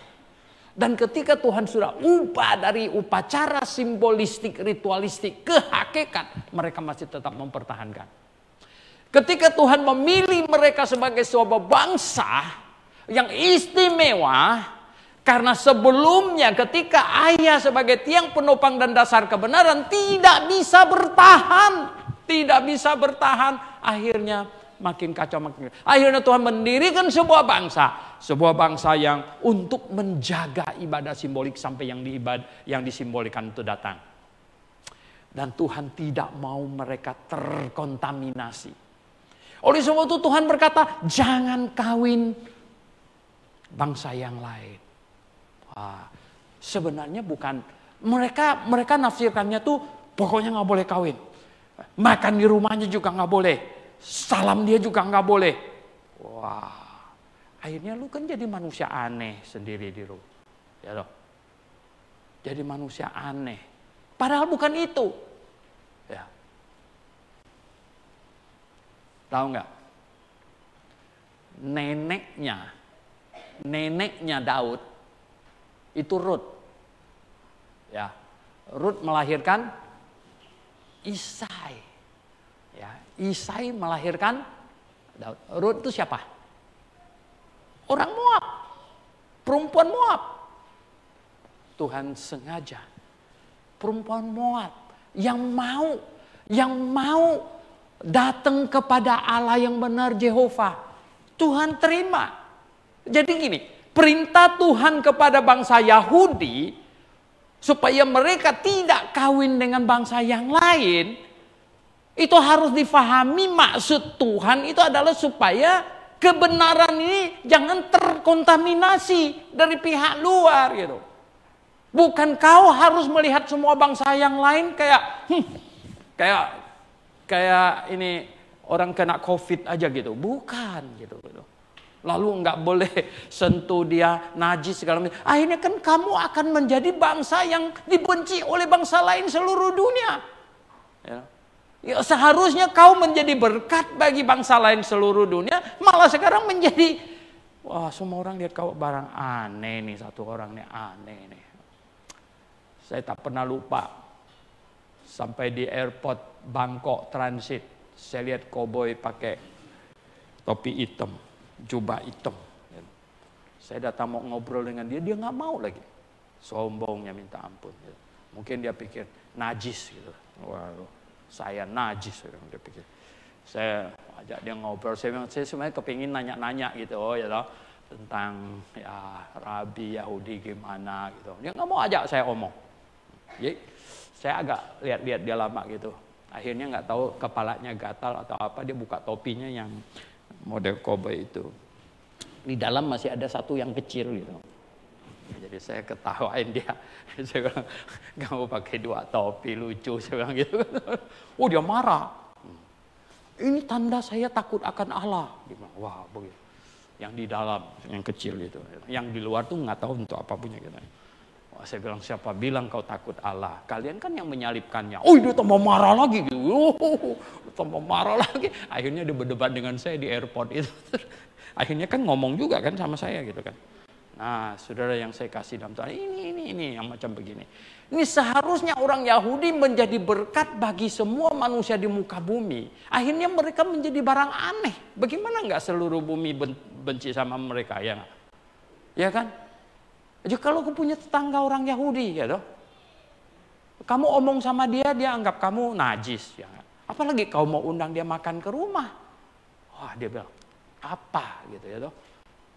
Dan ketika Tuhan sudah ubah dari upacara simbolistik, ritualistik ke hakikat, mereka masih tetap mempertahankan. Ketika Tuhan memilih mereka sebagai sebuah bangsa yang istimewa, karena sebelumnya ketika ayah sebagai tiang penopang dan dasar kebenaran tidak bisa bertahan, akhirnya makin kacau, makin. Akhirnya Tuhan mendirikan sebuah bangsa yang untuk menjaga ibadah simbolik sampai yang disimbolkan itu datang. Dan Tuhan tidak mau mereka terkontaminasi. Oleh sebab itu Tuhan berkata, jangan kawin bangsa yang lain. Wah, sebenarnya bukan, mereka nafsirkannya tuh pokoknya nggak boleh kawin. Makan di rumahnya juga nggak boleh. Salam dia juga nggak boleh. Wah, akhirnya lu kan jadi manusia aneh sendiri di rumah. Ya loh. Jadi manusia aneh. Padahal bukan itu. Ya. Tahu nggak? Neneknya Daud itu Rut. Ya, Rut melahirkan Isai. Ya, Isai melahirkan Daud. Rut itu siapa? Orang Moab. Perempuan Moab. Tuhan sengaja perempuan Moab yang mau datang kepada Allah yang benar, Jehovah. Tuhan terima. Jadi gini, perintah Tuhan kepada bangsa Yahudi supaya mereka tidak kawin dengan bangsa yang lain, itu harus difahami. Maksud Tuhan itu adalah supaya kebenaran ini jangan terkontaminasi dari pihak luar gitu. Bukan kau harus melihat semua bangsa yang lain kayak ini orang kena COVID aja gitu. Bukan gitu. Lalu nggak boleh sentuh dia, najis segala macam. Akhirnya kan kamu akan menjadi bangsa yang dibenci oleh bangsa lain seluruh dunia. Ya, seharusnya kau menjadi berkat bagi bangsa lain seluruh dunia, malah sekarang menjadi, wah, semua orang lihat kau barang aneh nih, satu orang nih aneh nih. Saya tak pernah lupa sampai di airport Bangkok transit, saya lihat koboi pakai topi hitam, jubah hitam. Saya datang mau ngobrol dengan dia nggak mau lagi. Sombongnya minta ampun. Mungkin dia pikir najis gitu. Waduh, saya najis, dia pikir. Saya ajak dia ngobrol, saya sebenarnya kepingin nanya-nanya gitu, tentang ya Rabi Yahudi gimana gitu. Dia nggak mau ajak saya omong. Jadi saya agak lihat-lihat dia lama gitu. Akhirnya nggak tahu kepalanya gatal atau apa, dia buka topinya yang model cowboy itu. Di dalam masih ada satu yang kecil gitu. Jadi saya ketawain dia. Saya bilang, kamu pakai dua topi lucu, saya bilang gitu. Oh, dia marah. Ini tanda saya takut akan Allah. Dia bilang, wah begitu. Yang di dalam, yang kecil itu. Yang di luar tuh nggak tahu untuk apa punya gitu. Wah, saya bilang, siapa bilang kau takut Allah? Kalian kan yang menyalibkannya. Oh, dia tambah marah lagi gitu. Tambah marah lagi. Akhirnya dia berdebat dengan saya di airport itu. Akhirnya kan ngomong juga kan sama saya gitu kan. Nah, saudara yang saya kasih dalam Tuhan, ini yang macam begini. Ini seharusnya orang Yahudi menjadi berkat bagi semua manusia di muka bumi. Akhirnya mereka menjadi barang aneh. Bagaimana enggak seluruh bumi benci sama mereka, ya? Ya kan? Jadi kalau aku punya tetangga orang Yahudi, ya toh, kamu omong sama dia, dia anggap kamu najis, ya. Apalagi kau mau undang dia makan ke rumah, wah dia bilang apa gitu ya toh,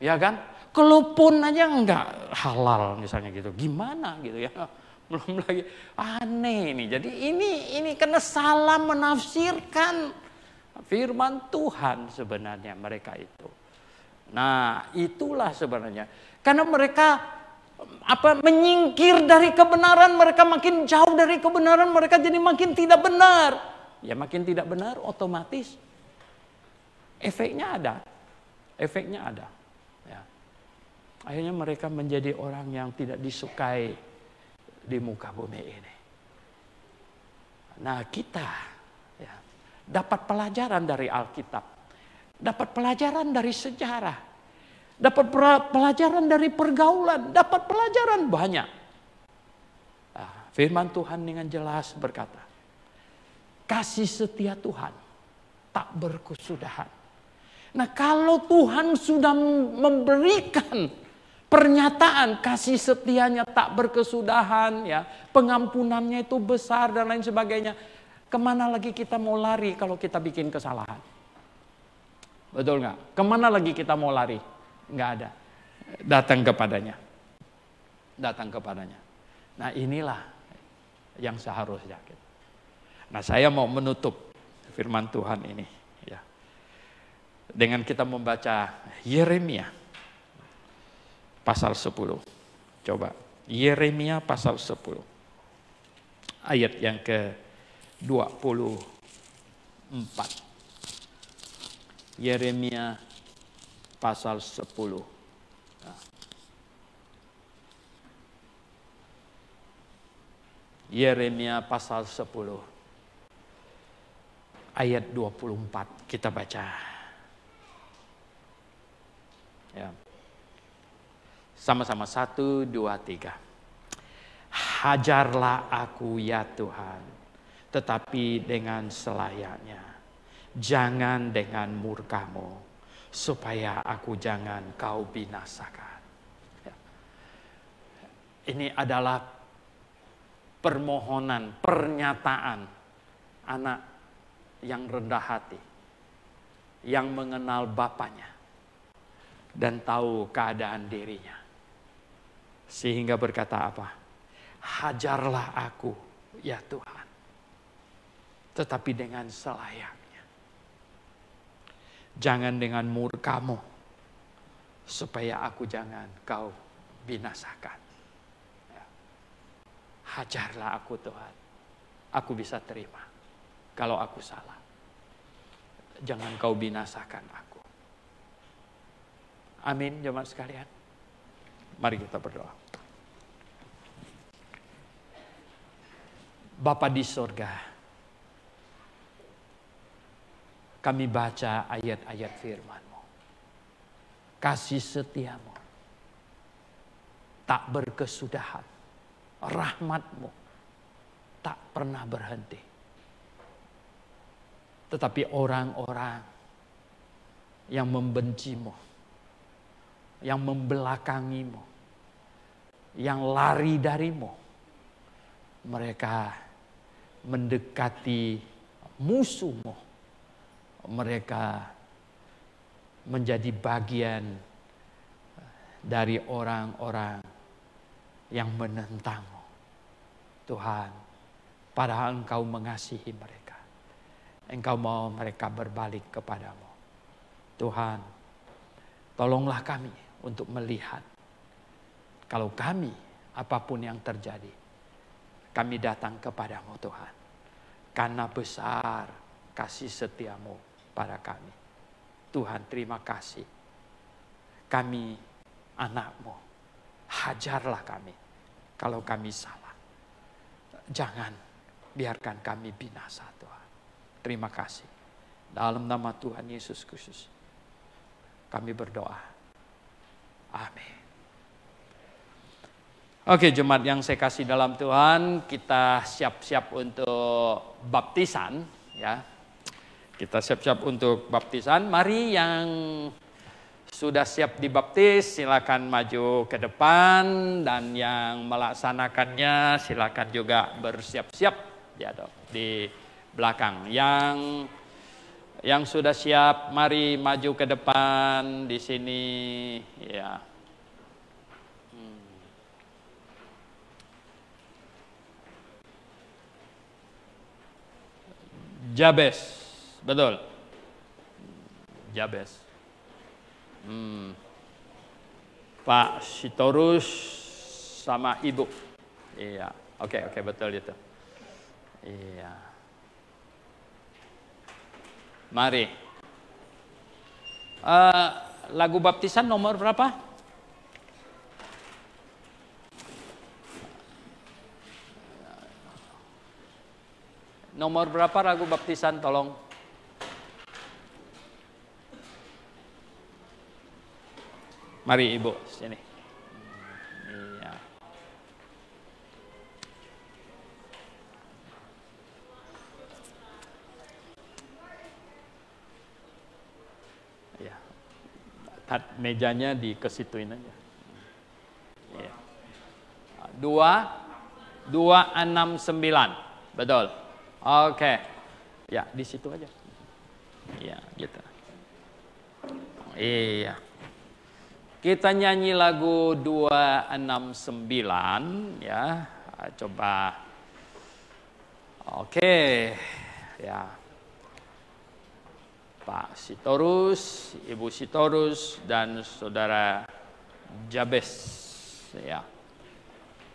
ya kan? Kalaupun aja enggak halal misalnya gitu, gimana gitu ya? Belum lagi aneh ini. Jadi ini karena salah menafsirkan firman Tuhan sebenarnya mereka itu. Nah itulah sebenarnya karena mereka menyingkir dari kebenaran, mereka makin jauh dari kebenaran, mereka jadi makin tidak benar. Ya makin tidak benar otomatis efeknya ada. Ya. Akhirnya mereka menjadi orang yang tidak disukai di muka bumi ini. Nah kita ya, dapat pelajaran dari Alkitab, dapat pelajaran dari sejarah, dapat pelajaran dari pergaulan, dapat pelajaran banyak. Nah, firman Tuhan dengan jelas berkata, kasih setia Tuhan tak berkesudahan. Nah kalau Tuhan sudah memberikan pernyataan kasih setianya tak berkesudahan, ya, pengampunannya itu besar dan lain sebagainya, kemana lagi kita mau lari kalau kita bikin kesalahan? Betul nggak? Kemana lagi kita mau lari? Nggak ada. Datang kepadanya. Nah inilah yang seharusnya. Nah saya mau menutup firman Tuhan ini, ya, dengan kita membaca Yeremia pasal 10. Coba Yeremia pasal 10 ayat yang ke-24. Yeremia pasal 10. Yeremia pasal 10 ayat 24 kita baca. Ya. Sama-sama 1, 2, 3. Hajarlah aku ya Tuhan, tetapi dengan selayaknya. Jangan dengan murka-Mu, supaya aku jangan Kau binasakan. Ya. Ini adalah permohonan, pernyataan anak yang rendah hati, yang mengenal Bapaknya dan tahu keadaan dirinya. Sehingga berkata apa? Hajarlah aku ya Tuhan, tetapi dengan selayaknya. Jangan dengan murka-Mu, supaya aku jangan Kau binasakan. Ya. Hajarlah aku Tuhan, aku bisa terima. Kalau aku salah, jangan Kau binasakan aku. Amin, jemaat sekalian. Mari kita berdoa. Bapa di sorga, kami baca ayat-ayat firman-Mu. Kasih setia-Mu tak berkesudahan. Rahmat-Mu tak pernah berhenti. Tetapi orang-orang yang membenci-Mu, yang membelakangi-Mu, yang lari dari-Mu, mereka mendekati musuh-Mu. Mereka menjadi bagian dari orang-orang yang menentang-Mu. Tuhan, padahal Engkau mengasihi mereka. Engkau mau mereka berbalik kepadamu. Tuhan, tolonglah kami untuk melihat. Kalau kami, apapun yang terjadi, kami datang kepadamu Tuhan. Karena besar kasih setia-Mu pada kami. Tuhan, terima kasih. Kami anak-Mu. Hajarlah kami kalau kami salah. Jangan biarkan kami binasa Tuhan. Terima kasih. Dalam nama Tuhan Yesus Kristus kami berdoa. Amin. Oke, jemaat yang saya kasih dalam Tuhan, kita siap-siap untuk baptisan, ya. Kita siap-siap untuk baptisan. Mari yang sudah siap dibaptis silakan maju ke depan, dan yang melaksanakannya silakan juga bersiap-siap ya dok di belakang. Yang sudah siap, mari maju ke depan di sini ya. Jabes, betul. Jabes. Pak Sitorus sama Ibu. Iya, oke, betul itu. Iya. Mari. Lagu baptisan nomor berapa? Nomor berapa lagu baptisan, tolong? Mari Ibu, sini. Iya. Iya. Mejanya dikesituin aja. Iya. 269, betul. Oke. Ya, di situ aja. Iya, gitu. Iya. Kita nyanyi lagu 269 ya. Coba. Oke. Ya. Pak Sitorus, Ibu Sitorus, dan Saudara Jabes ya.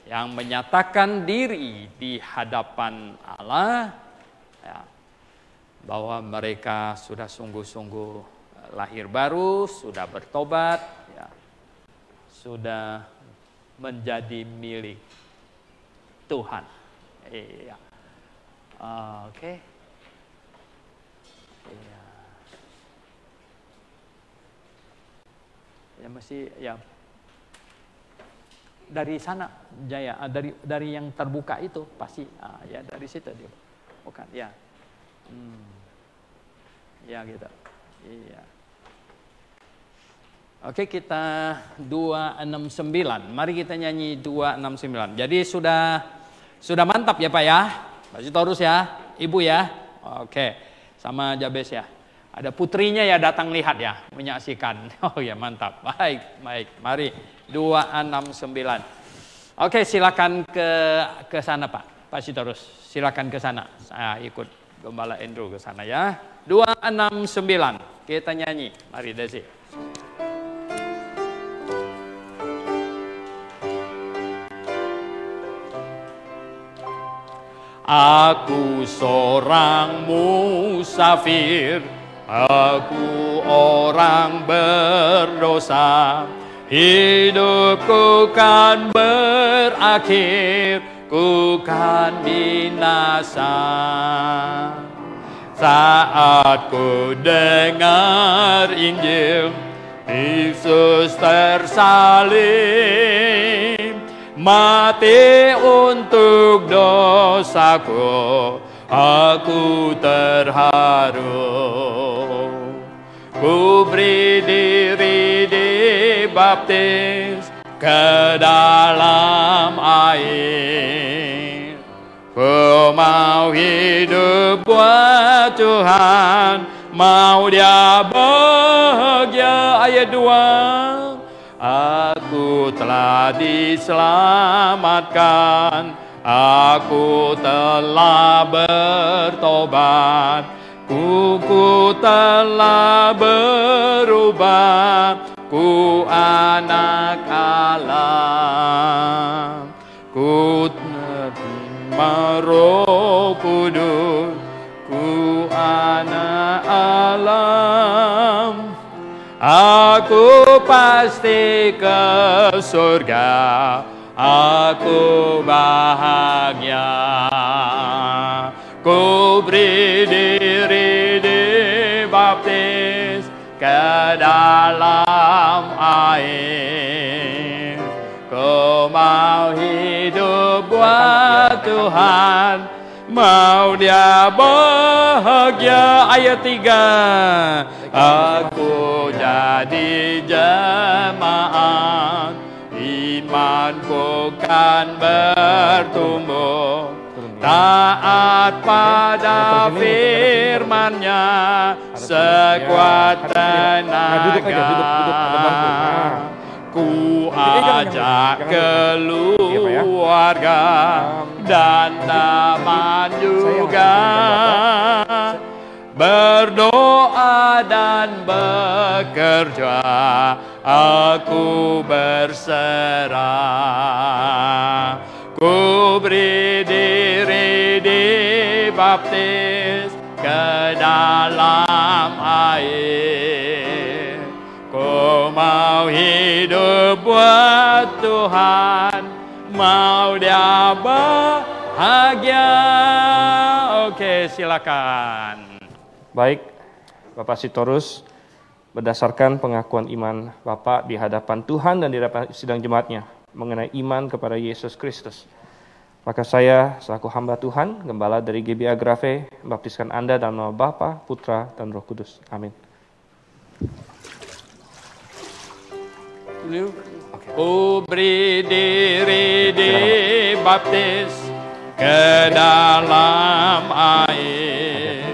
Yang menyatakan diri di hadapan Allah ya, bahwa mereka sudah sungguh-sungguh lahir baru, sudah bertobat ya, sudah menjadi milik Tuhan. Iya. Oke. Iya. Ya mesti ya dari sana Jaya, dari yang terbuka itu pasti ya dari situ dia. Bukan ya. Ya gitu. Iya. Oke, kita 269. Mari kita nyanyi 269. Jadi sudah mantap ya Pak ya. Pak Sitorus ya, Ibu ya. Oke. Sama Jabes ya. Ada putrinya ya datang lihat ya, menyaksikan. Oh ya mantap. Baik. Mari 269. Oke, silakan ke sana Pak. Pak Sitorus, silakan ke sana. Saya ikut Gembala Andrew ke sana ya. 269. Kita nyanyi. Mari Desi. Aku seorang musafir, aku orang berdosa, hidupku kan berakhir, ku kan binasa. Saat ku dengar Injil, Yesus tersalib, mati untuk dosaku, aku terharu. Ku beri diri dibaptis ke dalam air. Ku mau hidup buat Tuhan, mau Dia bahagia. Ayat 2. Aku telah diselamatkan, aku telah bertobat, ku telah berubah, ku anak Allah, ku terima Roh Kudus, ku anak Allah. Aku pasti ke surga, aku bahagia. Ku beri diri dibaptis ke dalam air. Ku mau hidup buat Tuhan, mau Dia bahagia. Ayat 3. Aku jadi jemaat, imanku kan bertumbuh, taat pada firman-Nya sekuat tenaga. Ku ajak keluarga dan teman juga, berdoa dan bekerja, aku berserah. Ku beri diri dibaptis ke dalam air. Ku mau hidup buat Tuhan, mau Dia bahagia. Oke, silakan. Baik, Bapak Sitorus, berdasarkan pengakuan iman Bapak di hadapan Tuhan dan di hadapan sidang jemaatnya mengenai iman kepada Yesus Kristus, maka saya selaku hamba Tuhan, Gembala dari GBA Grave, membaptiskan Anda dalam nama Bapa, Putra, dan Roh Kudus. Amin. Ku beri diri dibaptis ke dalam air.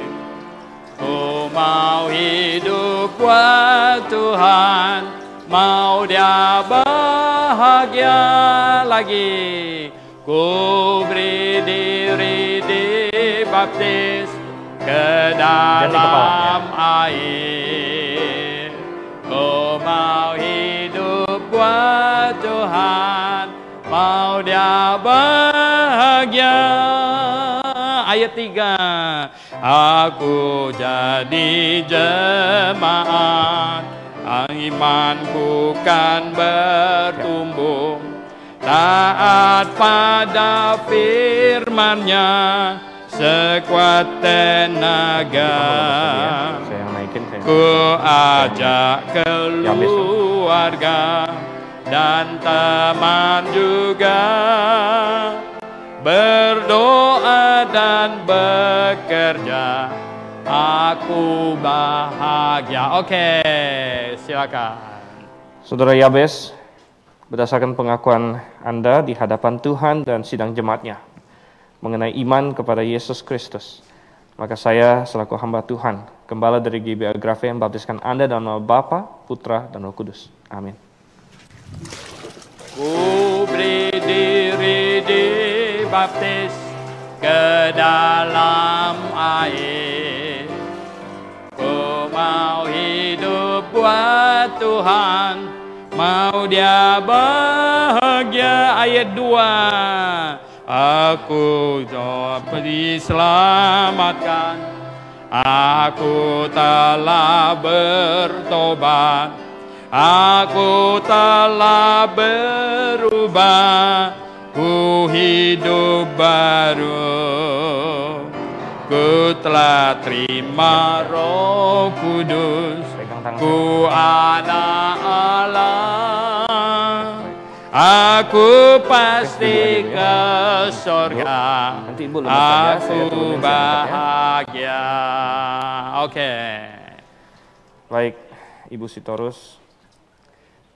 Ku mau hidup buat Tuhan, mau Dia bahagia lagi. Ku beri diri dibaptis ke dalam air. Ku mau hidup buat Tuhan, mau Dia bahagia. Ayat 3. Aku jadi jemaat, imanku kan bertumbuh, taat pada firman-Nya sekuat tenaga. Saya yang naikin. Ku ajak keluarga dan teman juga, berdoa dan bekerja, aku bahagia. Oke, silakan. Saudara Yabes, berdasarkan pengakuan Anda di hadapan Tuhan dan sidang jemaatnya mengenai iman kepada Yesus Kristus, maka saya selaku hamba Tuhan, gembala dari GBI Grafe, membaptiskan Anda dalam nama Bapa, Putra, dan Roh Kudus. Amin. Ku beri diri dibaptis ke dalam air. Ku mau hidup buat Tuhan, mau Dia bahagia. Ayat 2. Aku diselamatkan, aku telah bertobat, aku telah berubah, ku hidup baru, ku telah terima Roh Kudus, ku anak Allah, aku pasti ke surga, aku bahagia. Oke. Baik, Ibu Sitorus,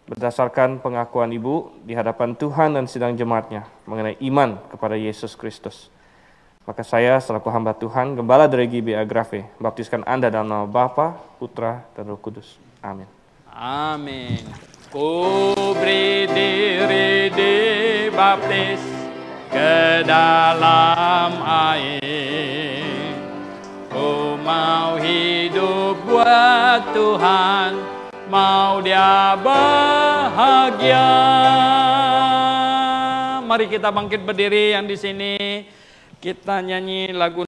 berdasarkan pengakuan Ibu di hadapan Tuhan dan sidang jemaatnya mengenai iman kepada Yesus Kristus, maka saya selaku hamba Tuhan, gembala dari GBI Grafe, baptiskan Anda dalam nama Bapa, Putra, dan Roh Kudus. Amin. Amin. Ku beri diri dibaptis ke dalam air. Ku mau hidup buat Tuhan, mau Dia bahagia. Mari kita bangkit berdiri yang di sini. Kita nyanyi lagu